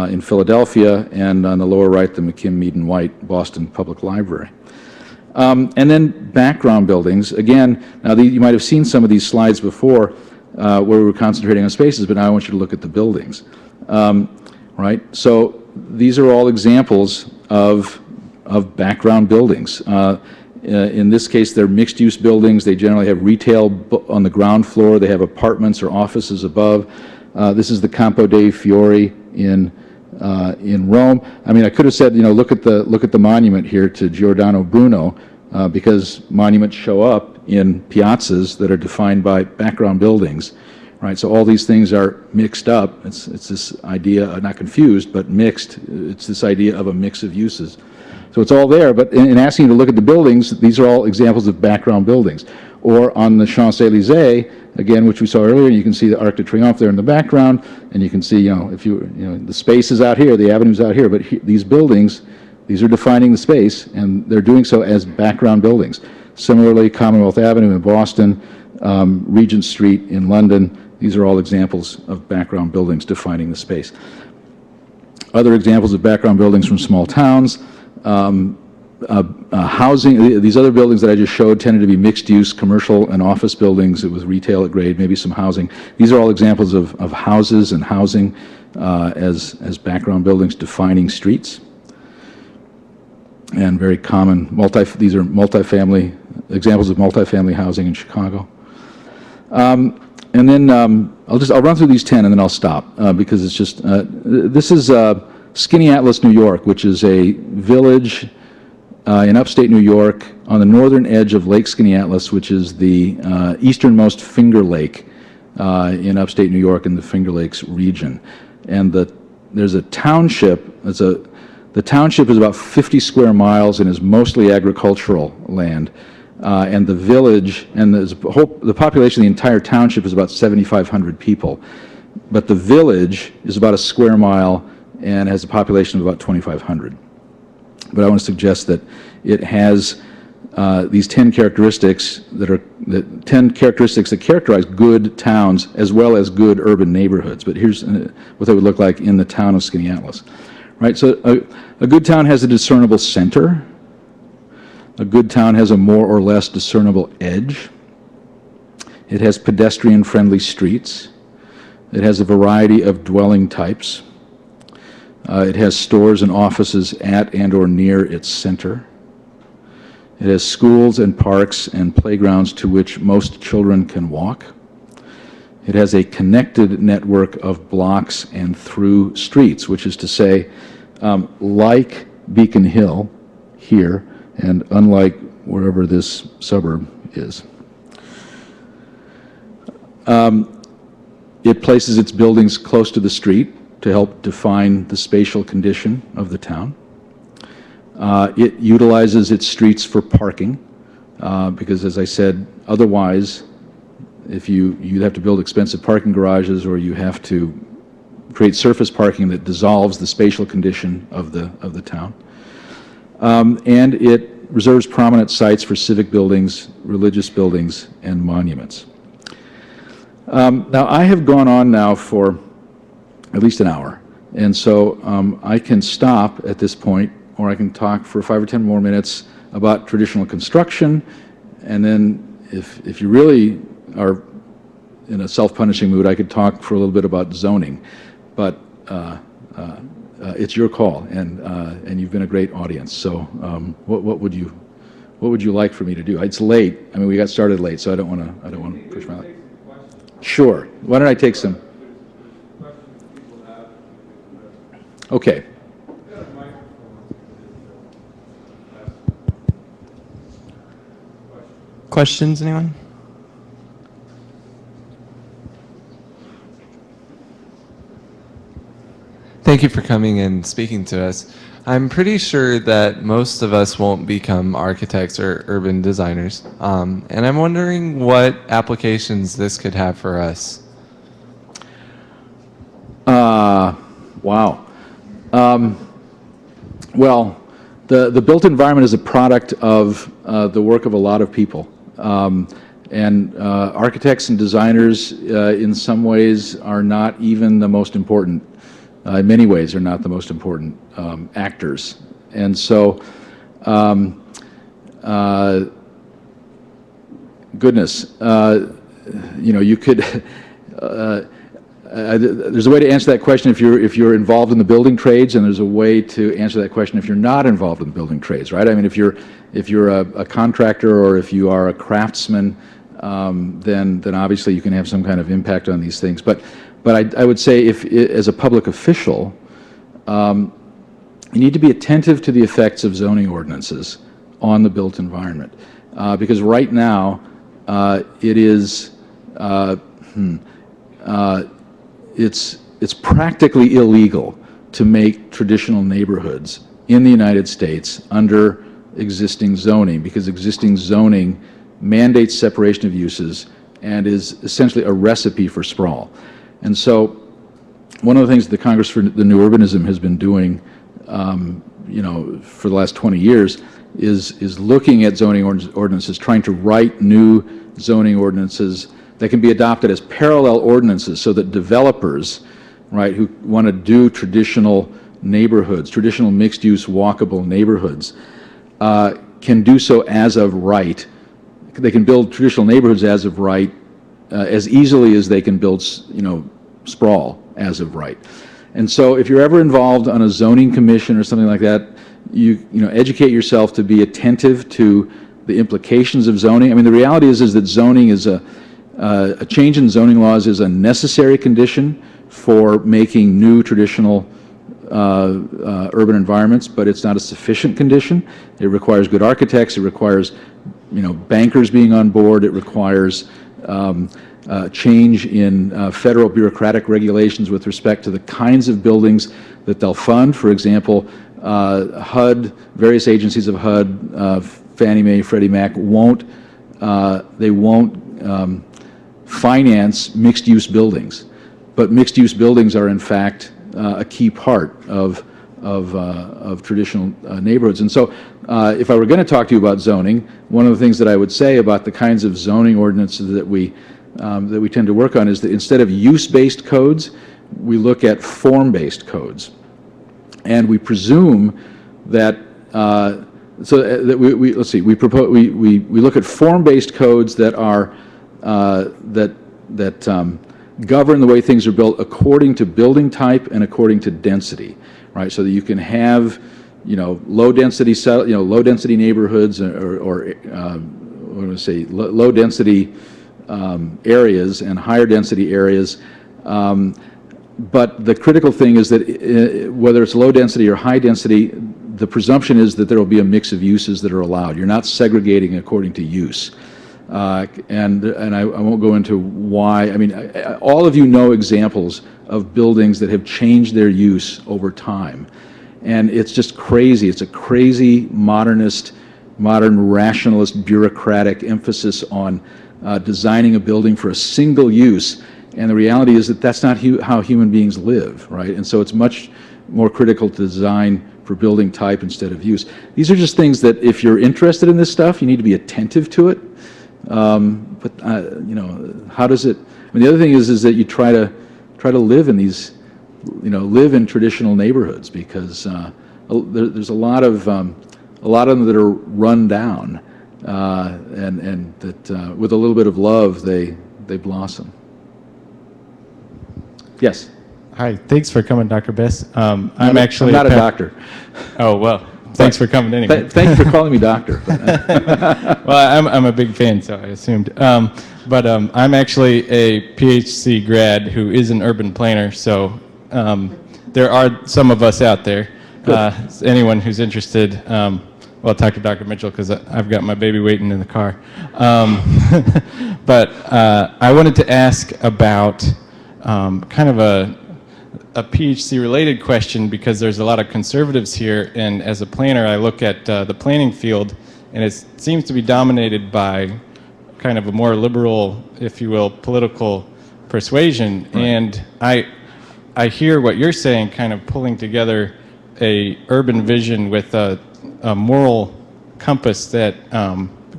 in Philadelphia, and on the lower right, the McKim, Mead and White Boston Public Library. And then background buildings. Again, now you might have seen some of these slides before where we were concentrating on spaces, but now I want you to look at the buildings. Right? So these are all examples of background buildings. In this case, they're mixed-use buildings. They generally have retail on the ground floor. They have apartments or offices above. This is the Campo dei Fiori in Rome. I mean, I could have said, look at the monument here to Giordano Bruno, because monuments show up in piazzas that are defined by background buildings, right? So all these things are mixed up. It's this idea, not confused, but mixed. It's this idea of a mix of uses. So it's all there, but in asking you to look at the buildings, these are all examples of background buildings. Or on the Champs-Élysées, again, which we saw earlier, you can see the Arc de Triomphe there in the background, and you can see, the space is out here, the avenue's out here, but these buildings, these are defining the space, and they're doing so as background buildings. Similarly, Commonwealth Avenue in Boston, Regent Street in London, these are all examples of background buildings defining the space. Other examples of background buildings from small towns, housing, these other buildings that I just showed tended to be mixed-use commercial and office buildings with retail at grade, maybe some housing. These are all examples of houses and housing as background buildings defining streets. And very common, these are multifamily, examples of multifamily housing in Chicago. And then I'll run through these 10 and then I'll stop because it's just, this is Skaneateles, New York, which is a village in upstate New York on the northern edge of Lake Skaneateles, which is the easternmost Finger Lake in upstate New York in the Finger Lakes region. And there's a township, the township is about 50 square miles and is mostly agricultural land. And the village, and the population of the entire township is about 7,500 people. But the village is about a square mile and has a population of about 2,500. But I want to suggest that it has these 10 characteristics that characterize good towns as well as good urban neighborhoods. But here's what they would look like in the town of Skaneateles. Right, so a good town has a discernible center. A good town has a more or less discernible edge. It has pedestrian-friendly streets. It has a variety of dwelling types. It has stores and offices at and or near its center. It has schools and parks and playgrounds to which most children can walk. It has a connected network of blocks and through streets, which is to say, like Beacon Hill here, and unlike wherever this suburb is. It places its buildings close to the street to help define the spatial condition of the town. It utilizes its streets for parking, because as I said, otherwise, if you'd have to build expensive parking garages or you have to create surface parking that dissolves the spatial condition of the town. And it reserves prominent sites for civic buildings, religious buildings, and monuments. Now, I have gone on now for at least an hour, and so I can stop at this point, or I can talk for 5 or 10 more minutes about traditional construction, and then if you really are in a self-punishing mood, I could talk for a little bit about zoning, but it's your call, and you've been a great audience. So, what would you like for me to do? It's late. I mean, we got started late, so I don't want to push my luck. Sure. Why don't I take some? Okay. Questions, anyone? Thank you for coming and speaking to us. I'm pretty sure that most of us won't become architects or urban designers, and I'm wondering what applications this could have for us. Wow. Well, the built environment is a product of the work of a lot of people. And architects and designers, in some ways, are not even the most important. In many ways, are not the most important actors. And so, goodness, you could. there's a way to answer that question if you're involved in the building trades, and there's a way to answer that question if you're not involved in the building trades, right? I mean, if you're a contractor or if you are a craftsman, then obviously you can have some kind of impact on these things. But I would say as a public official, you need to be attentive to the effects of zoning ordinances on the built environment, because right now it is. It's practically illegal to make traditional neighborhoods in the United States under existing zoning, because existing zoning mandates separation of uses and is essentially a recipe for sprawl. And so one of the things that the Congress for the New Urbanism has been doing for the last 20 years is looking at zoning ordinances, trying to write new zoning ordinances that can be adopted as parallel ordinances so that developers, right, who want to do traditional neighborhoods, traditional mixed-use walkable neighborhoods, can do so as of right. They can build traditional neighborhoods as of right as easily as they can build, sprawl as of right. And so if you're ever involved on a zoning commission or something like that, you educate yourself to be attentive to the implications of zoning. I mean, the reality is that zoning is a change in zoning laws is a necessary condition for making new traditional urban environments, but it's not a sufficient condition. It requires good architects. It requires, bankers being on board. It requires change in federal bureaucratic regulations with respect to the kinds of buildings that they'll fund. For example, HUD, various agencies of HUD, Fannie Mae, Freddie Mac won't finance mixed-use buildings, but mixed-use buildings are in fact a key part of traditional neighborhoods. And so if I were going to talk to you about zoning, one of the things that I would say about the kinds of zoning ordinances that we tend to work on is that instead of use-based codes, we look at form-based codes, and we presume that we look at form-based codes that are govern the way things are built according to building type and according to density, right? So that you can have, low density neighborhoods or low density areas and higher density areas. But the critical thing is that whether it's low density or high density, the presumption is that there will be a mix of uses that are allowed. You're not segregating according to use. And I won't go into why. I mean, all of you know examples of buildings that have changed their use over time. And it's just crazy. It's a crazy modern rationalist, bureaucratic emphasis on designing a building for a single use. And the reality is that that's not how human beings live, right? And so it's much more critical to design for building type instead of use. These are just things that if you're interested in this stuff, you need to be attentive to it. But how does it? I mean, the other thing is that you try to live in these, live in traditional neighborhoods, because there's a lot of them that are run down, and that with a little bit of love they blossom. Yes. Hi, thanks for coming, Dr. Bess. I'm not a doctor. Oh, well, thanks for coming anyway. Thank you for calling me doctor. Well, I'm a big fan, so I assumed. But I'm actually a PhD grad who is an urban planner, so there are some of us out there. Anyone who's interested, well, talk to Dr. Mitchell, because I've got my baby waiting in the car. But I wanted to ask about kind of a PhD-related question, because there's a lot of conservatives here, and as a planner, I look at the planning field, and it seems to be dominated by kind of a more liberal, if you will, political persuasion. Right. And I hear what you're saying, kind of pulling together a urban vision with a moral compass that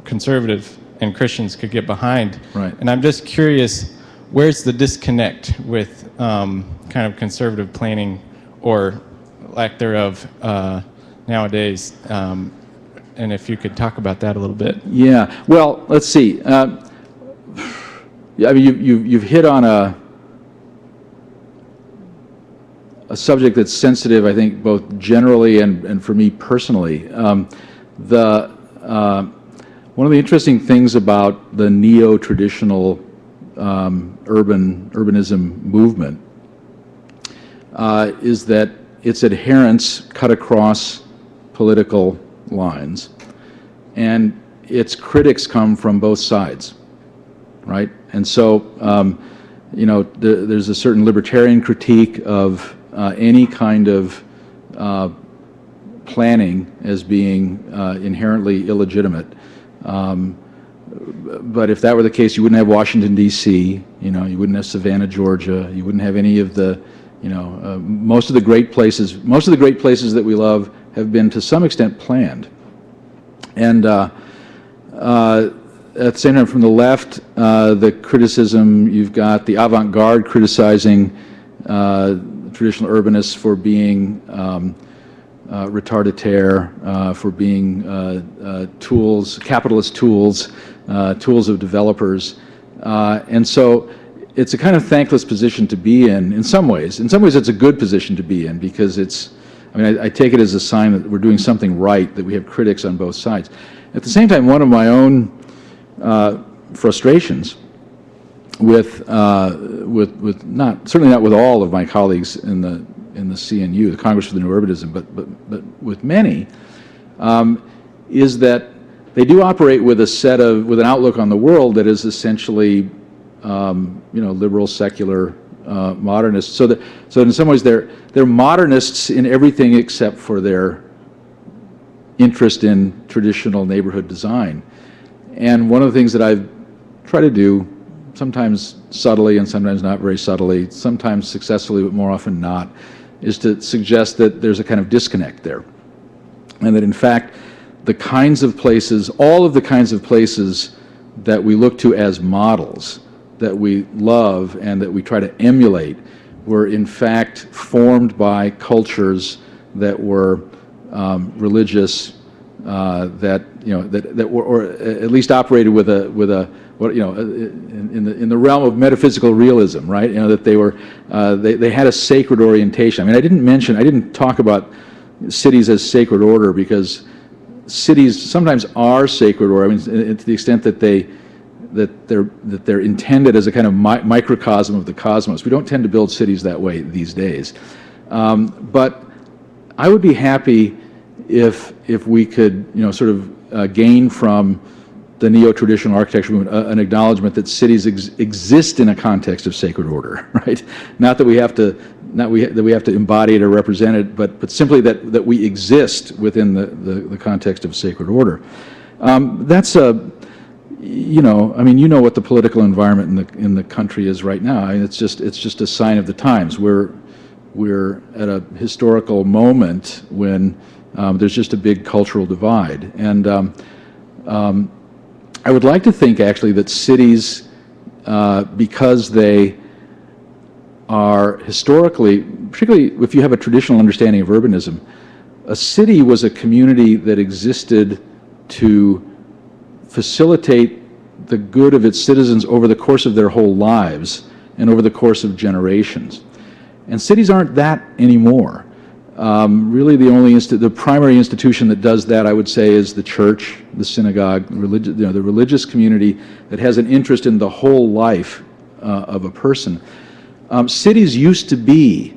conservative and Christians could get behind. Right. And I'm just curious, where's the disconnect with kind of conservative planning, or lack thereof, nowadays? And if you could talk about that a little bit. Yeah. Well, let's see. I mean, you've hit on a subject that's sensitive, I think, both generally and for me personally. One of the interesting things about the neo-traditional urbanism movement is that its adherents cut across political lines, and its critics come from both sides, right? And so, there's a certain libertarian critique of any kind of planning as being inherently illegitimate. But if that were the case, you wouldn't have Washington, D.C., you wouldn't have Savannah, Georgia, you wouldn't have any of the, most of the great places that we love have been to some extent planned. And at the same time, from the left, the criticism, you've got the avant-garde criticizing traditional urbanists for being retardataire, for being tools, capitalist tools, tools of developers. And so it's a kind of thankless position to be in. In some ways it's a good position to be in, because I take it as a sign that we're doing something right, that we have critics on both sides. At the same time, one of my own frustrations with certainly not with all of my colleagues in the CNU, the Congress for the New Urbanism, but with many, is that they do operate with an outlook on the world that is essentially, liberal, secular, modernists. So in some ways they're modernists in everything except for their interest in traditional neighborhood design. And one of the things that I've tried to do, sometimes subtly and sometimes not very subtly, sometimes successfully but more often not, is to suggest that there's a kind of disconnect there. And that in fact, all of the kinds of places that we look to as models, that we love and that we try to emulate, were in fact formed by cultures that were religious, that were, or at least operated with a in the realm of metaphysical realism, right? That they had a sacred orientation. I didn't talk about cities as sacred order, because cities sometimes are sacred order. To the extent that they're intended as a kind of microcosm of the cosmos. We don't tend to build cities that way these days. But I would be happy if we could, gain from the neo-traditional architecture movement an acknowledgement that cities exist in a context of sacred order, right? Not that we have to embody it or represent it, but simply that we exist within the context of sacred order. That's what the political environment in the country is right now. It's just a sign of the times. We're at a historical moment when there's just a big cultural divide, and I would like to think actually that cities, because they are historically, particularly if you have a traditional understanding of urbanism, a city was a community that existed to facilitate the good of its citizens over the course of their whole lives and over the course of generations. And cities aren't that anymore. Really the primary institution that does that, I would say, is the church, the synagogue, the religious community that has an interest in the whole life of a person. Cities used to be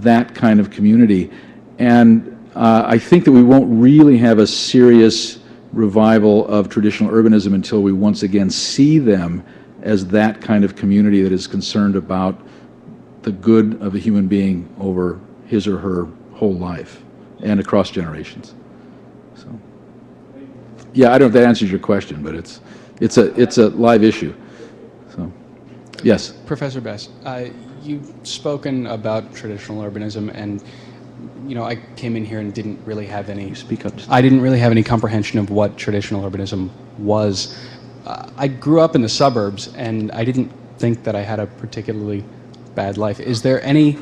that kind of community, and I think that we won't really have a serious revival of traditional urbanism until we once again see them as that kind of community that is concerned about the good of a human being over his or her whole life and across generations. So, yeah, I don't know if that answers your question, but it's a live issue. So, yes, Professor Bess, you've spoken about traditional urbanism, and I came in here and didn't really have any. Speak up. I didn't really have any comprehension of what traditional urbanism was. I grew up in the suburbs, and I didn't think that I had a particularly bad life. Is there any?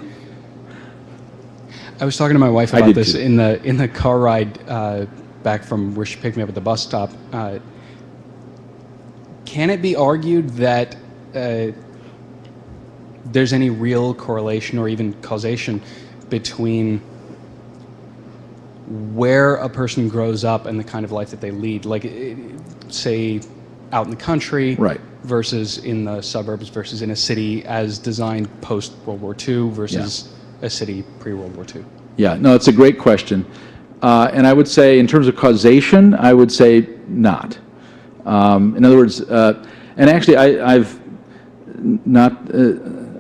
I was talking to my wife about this in the car ride back from where she picked me up at the bus stop. Can it be argued that there's any real correlation or even causation between where a person grows up and the kind of life that they lead, like say out in the country Right. versus in the suburbs versus in a city as designed post World War II versus a city pre-World War II? Yeah, no, it's a great question. And I would say, in terms of causation, I would say not. In other words, and actually, I've not.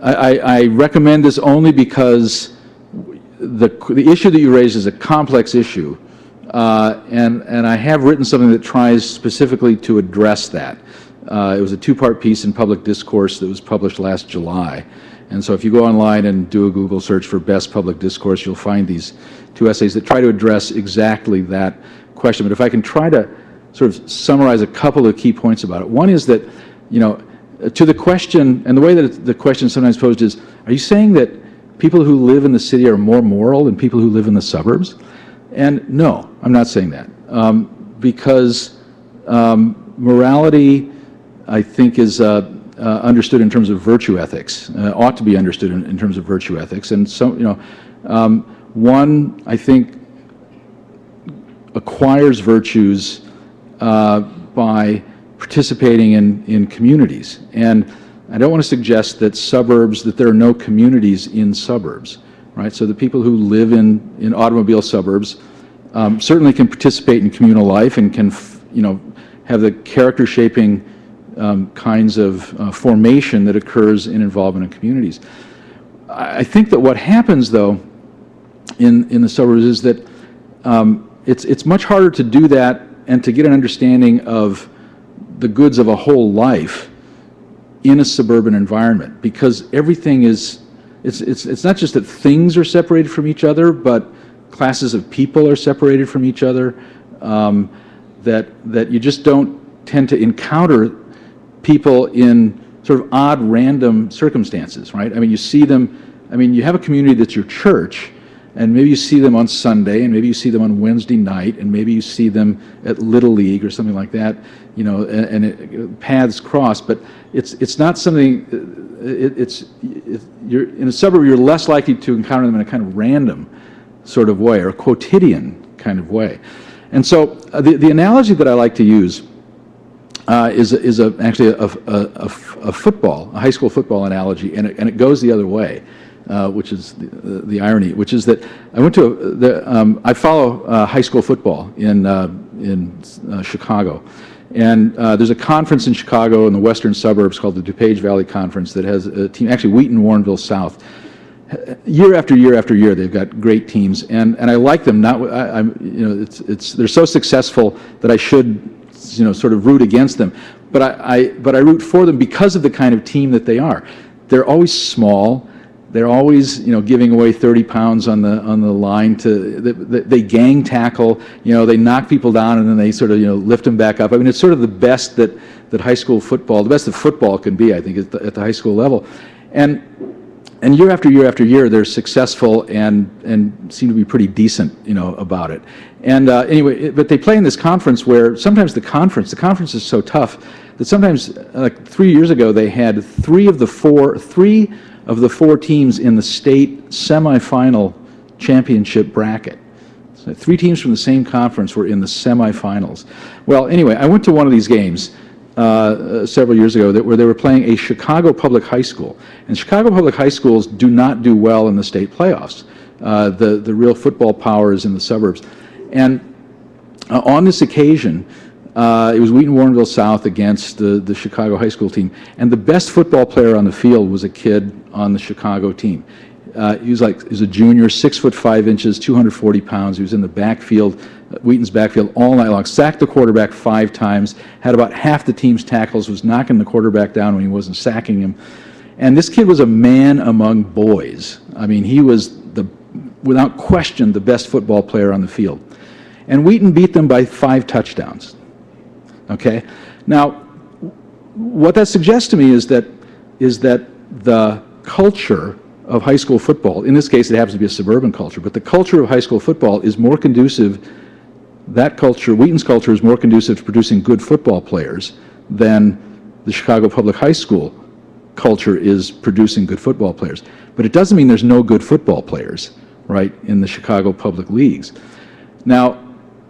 I recommend this only because the issue that you raised is a complex issue, and I have written something that tries specifically to address that. It was a two-part piece in Public Discourse that was published last July. And so if you go online and do a Google search for Best Public Discourse, you'll find these two essays that try to address exactly that question. But if I can try to sort of summarize a couple of key points about it. One is that, to the question, and the way that the question is sometimes posed is, are you saying that people who live in the city are more moral than people who live in the suburbs? And no, I'm not saying that. Because morality, I think, is understood in terms of virtue ethics, ought to be understood in terms of virtue ethics. And so, one, I think, acquires virtues by participating in communities. And I don't want to suggest that there are no communities in suburbs, right? So the people who live in automobile suburbs certainly can participate in communal life and can, have the character-shaping kinds of formation that occurs in involvement in communities. I think that what happens, though, in the suburbs is that it's much harder to do that and to get an understanding of the goods of a whole life in a suburban environment, because everything it's not just that things are separated from each other, but classes of people are separated from each other, that you just don't tend to encounter people in sort of odd, random circumstances, right? I mean, you see them, you have a community that's your church, and maybe you see them on Sunday, and maybe you see them on Wednesday night, and maybe you see them at Little League or something like that, paths cross, but it's not something, you're in a suburb, you're less likely to encounter them in a kind of random sort of way, or a quotidian kind of way. And so the analogy that I like to use is actually a football, a high school football analogy, and it goes the other way, which is the irony, which is that I follow high school football in Chicago, and there's a conference in Chicago in the western suburbs called the DuPage Valley Conference that has a team, actually Wheaton, Warrenville South. Year after year after year, they've got great teams, and I like them. They're so successful that I should sort of root against them, but I root for them because of the kind of team that they are. They're always small. They're always giving away 30 pounds on the line they gang tackle. They knock people down and then they sort of lift them back up. I mean, it's sort of the best that high school football, the best that football can be, I think, at the high school level, and year after year after year, they're successful and seem to be pretty decent, about it. And anyway, but they play in this conference where sometimes the conference is so tough that sometimes, like 3 years ago, they had three of the four teams in the state semifinal championship bracket. So 3 teams from the same conference were in the semifinals. Well, anyway, I went to one of these games several years ago where they were playing a Chicago public high school. And Chicago public high schools do not do well in the state playoffs. The real football power is in the suburbs. And on this occasion, it was Wheaton Warrenville South against the Chicago high school team. And the best football player on the field was a kid on the Chicago team. He was a junior, 6'5", 240 pounds. He was in the backfield, Wheaton's backfield, all night long. Sacked the quarterback 5 times, had about half the team's tackles, was knocking the quarterback down when he wasn't sacking him. And this kid was a man among boys. I mean, he was, without question, the best football player on the field. And Wheaton beat them by 5 touchdowns. Okay? Now, what that suggests to me is that the culture of high school football, in this case it happens to be a suburban culture, but the culture of high school football is more conducive, that culture, Wheaton's culture, is more conducive to producing good football players than the Chicago public high school culture is producing good football players. But it doesn't mean there's no good football players, right, in the Chicago public leagues. Now,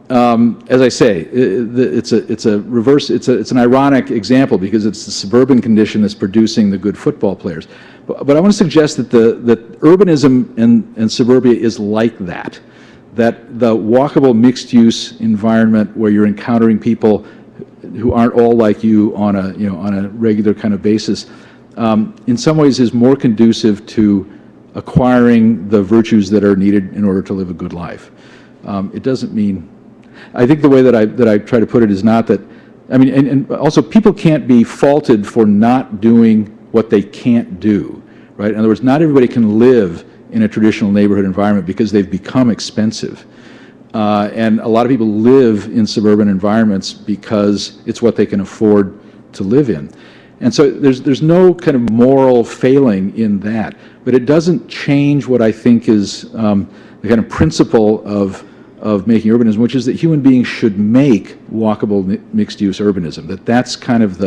as I say, it's an ironic example because it's the suburban condition that's producing the good football players. But I want to suggest that that urbanism and suburbia is like that the walkable mixed-use environment where you're encountering people who aren't all like you on a regular kind of basis, in some ways is more conducive to acquiring the virtues that are needed in order to live a good life. It doesn't mean, I think the way that I try to put it is not that, I mean, and also people can't be faulted for not doing what they can't do, right? In other words, not everybody can live in a traditional neighborhood environment because they've become expensive. And a lot of people live in suburban environments because it's what they can afford to live in. And so there's no kind of moral failing in that, but it doesn't change what I think is the kind of principle of making urbanism, which is that human beings should make walkable mixed-use urbanism. That's kind of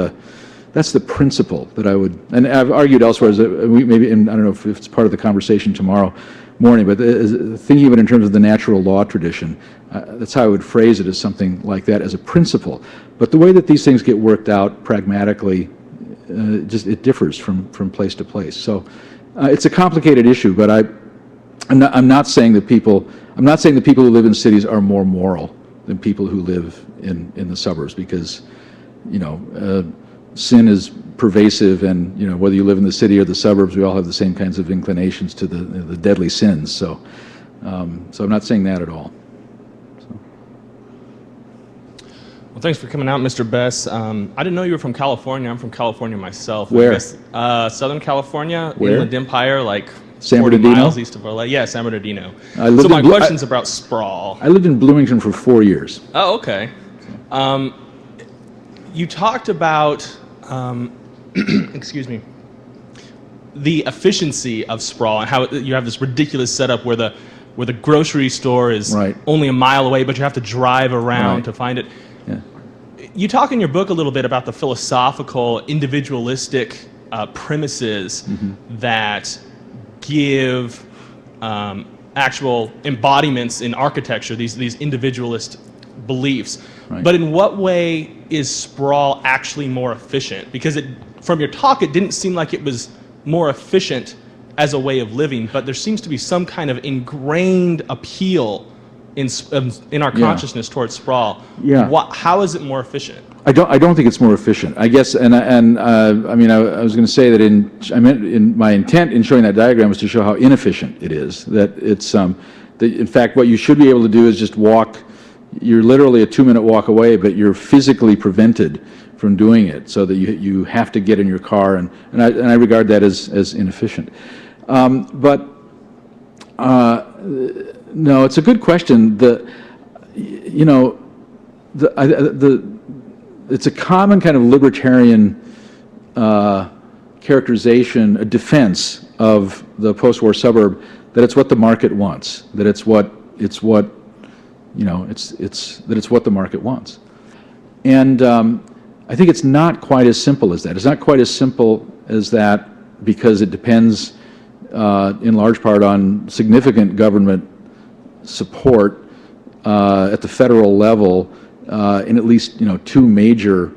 that's the principle that I would, and I've argued elsewhere, maybe, and I don't know if it's part of the conversation tomorrow morning, but thinking of it in terms of the natural law tradition, that's how I would phrase it, as something like that, as a principle. But the way that these things get worked out pragmatically, it differs from place to place. So it's a complicated issue, but I'm not saying that people who live in cities are more moral than people who live in the suburbs, because sin is pervasive, and whether you live in the city or the suburbs, we all have the same kinds of inclinations to the deadly sins. So I'm not saying that at all. Well, thanks for coming out, Mr. Bess. I didn't know you were from California. I'm from California myself. Where? I guess, Southern California, Where? Inland Empire, like San 40 Bernardino? miles east of LA. Yeah, San Bernardino. lived So my in question's about sprawl. I lived in Bloomington for 4 years. Oh, okay. You talked about, excuse me, the efficiency of sprawl and how you have this ridiculous setup where the grocery store is Right. only a mile away, but you have to drive around Right. to find it. Yeah. You talk in your book a little bit about the philosophical, individualistic premises that give actual embodiments in architecture, these individualist beliefs. Right. But in what way is sprawl actually more efficient? Because from your talk, it didn't seem like it was more efficient as a way of living, but there seems to be some kind of ingrained appeal in our consciousness towards sprawl. Yeah. How is it more efficient? I don't think it's more efficient. I guess, I mean, I was going to say that in my intent in showing that diagram was to show how inefficient it is. That it's that in fact what you should be able to do is just walk. You're literally a 2-minute walk away, but you're physically prevented from doing it, so that you have to get in your car, and I regard that as inefficient. No, it's a good question. It's a common kind of libertarian characterization, a defense of the post-war suburb, that it's what the market wants, that it's what the market wants. And I think it's not quite as simple as that. It's not quite as simple as that because it depends in large part on significant government support at the federal level in at least 2 major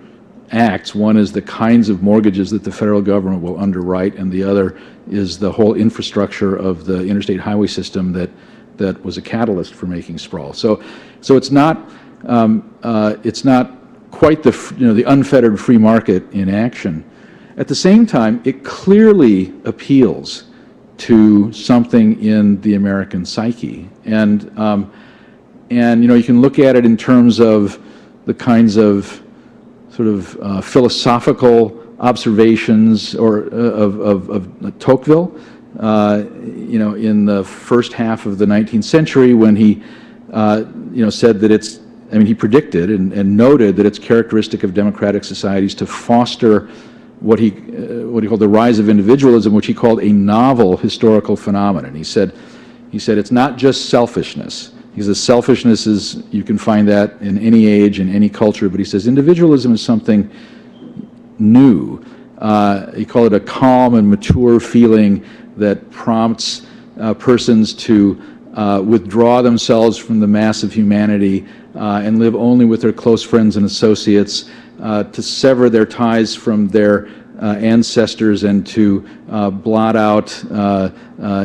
acts. One is the kinds of mortgages that the federal government will underwrite, and the other is the whole infrastructure of the interstate highway system that was a catalyst for making sprawl. So it's not quite the unfettered free market in action. At the same time, it clearly appeals to something in the American psyche, and you can look at it in terms of the kinds of sort of philosophical observations of Tocqueville, in the first half of the 19th century, when he said that he predicted and noted that it's characteristic of democratic societies to foster what he called the rise of individualism, which he called a novel historical phenomenon. He said it's not just selfishness. He says selfishness is, you can find that in any age, in any culture, but he says individualism is something new. He called it a calm and mature feeling that prompts persons to withdraw themselves from the mass of humanity and live only with their close friends and associates, to sever their ties from their ancestors and to blot out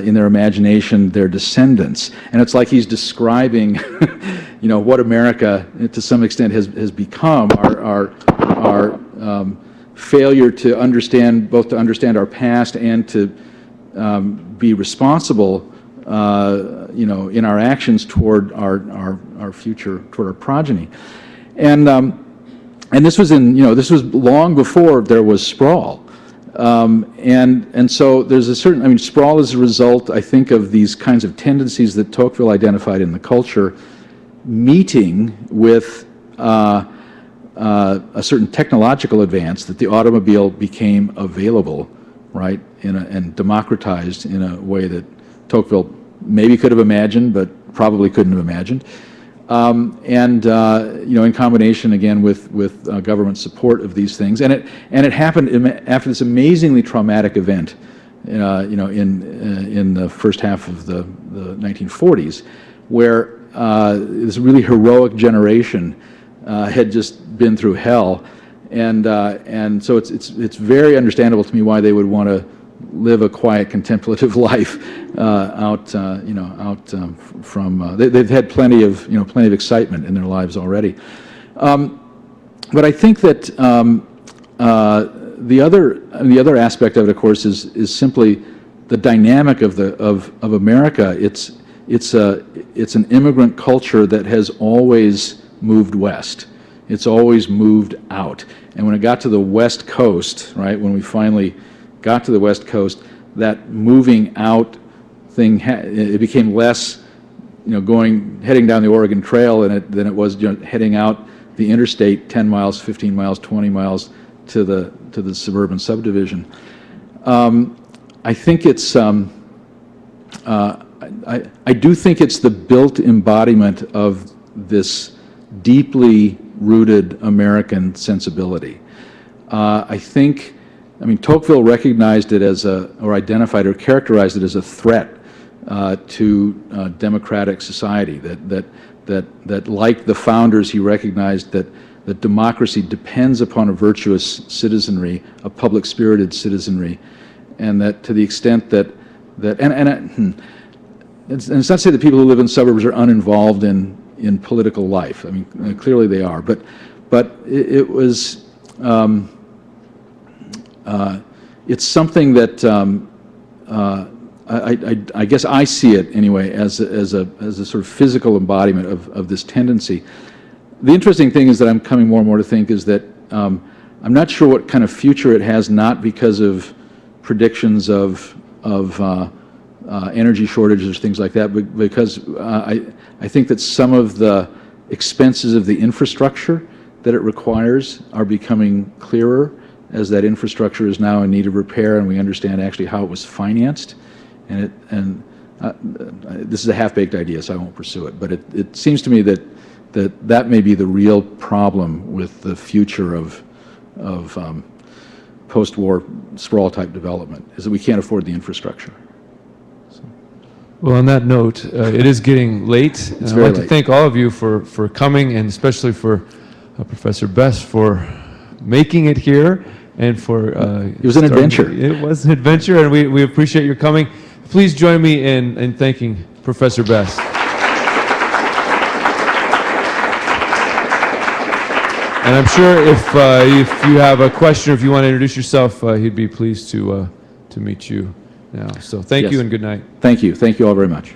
in their imagination their descendants. And it's like he's describing, what America, to some extent, has become, our failure to understand, both to understand our past and to be responsible, in our actions toward our future, toward our progeny. And this was this was long before there was sprawl. And so there's a certain, sprawl is a result, I think, of these kinds of tendencies that Tocqueville identified in the culture, meeting with a certain technological advance, that the automobile became available, right, and democratized in a way that Tocqueville maybe could have imagined, but probably couldn't have imagined. In combination again with government support of these things, and it happened after this amazingly traumatic event, in the first half of the 1940s, where this really heroic generation had just been through hell, and so it's very understandable to me why they would want to live a quiet, contemplative life from. They've had plenty of excitement in their lives already, but I think that the other aspect of it, of course, is simply the dynamic of America. It's an immigrant culture that has always moved west. It's always moved out, and when it got to the West Coast, right, when we finally got to the West Coast, that moving out thing, it became less, heading down the Oregon Trail than it was heading out the interstate 10 miles, 15 miles, 20 miles to the suburban subdivision. I think it's, I do think it's the built embodiment of this deeply rooted American sensibility. Tocqueville recognized it or identified or characterized it as a threat to democratic society. That like the founders, he recognized that democracy depends upon a virtuous citizenry, a public-spirited citizenry, and that to the extent that it's not to say that people who live in suburbs are uninvolved in political life. Clearly they are, but it was. It's something that I guess I see it anyway as a sort of physical embodiment of this tendency. The interesting thing is that I'm coming more and more to think is that I'm not sure what kind of future it has, not because of predictions of energy shortages or things like that, but because I think that some of the expenses of the infrastructure that it requires are becoming clearer, as that infrastructure is now in need of repair, and we understand actually how it was financed. And this is a half-baked idea, so I won't pursue it. But it seems to me that may be the real problem with the future of post-war sprawl-type development, is that we can't afford the infrastructure. Well, on that note, it is getting late. I'd like to thank all of you for coming, and especially for Professor Bess for making it here. And for it was an adventure. It was an adventure, and we appreciate your coming. Please join me in thanking Professor Bess. And I'm sure if you have a question, or if you want to introduce yourself, he'd be pleased to meet you now. So thank you and good night. Thank you all very much.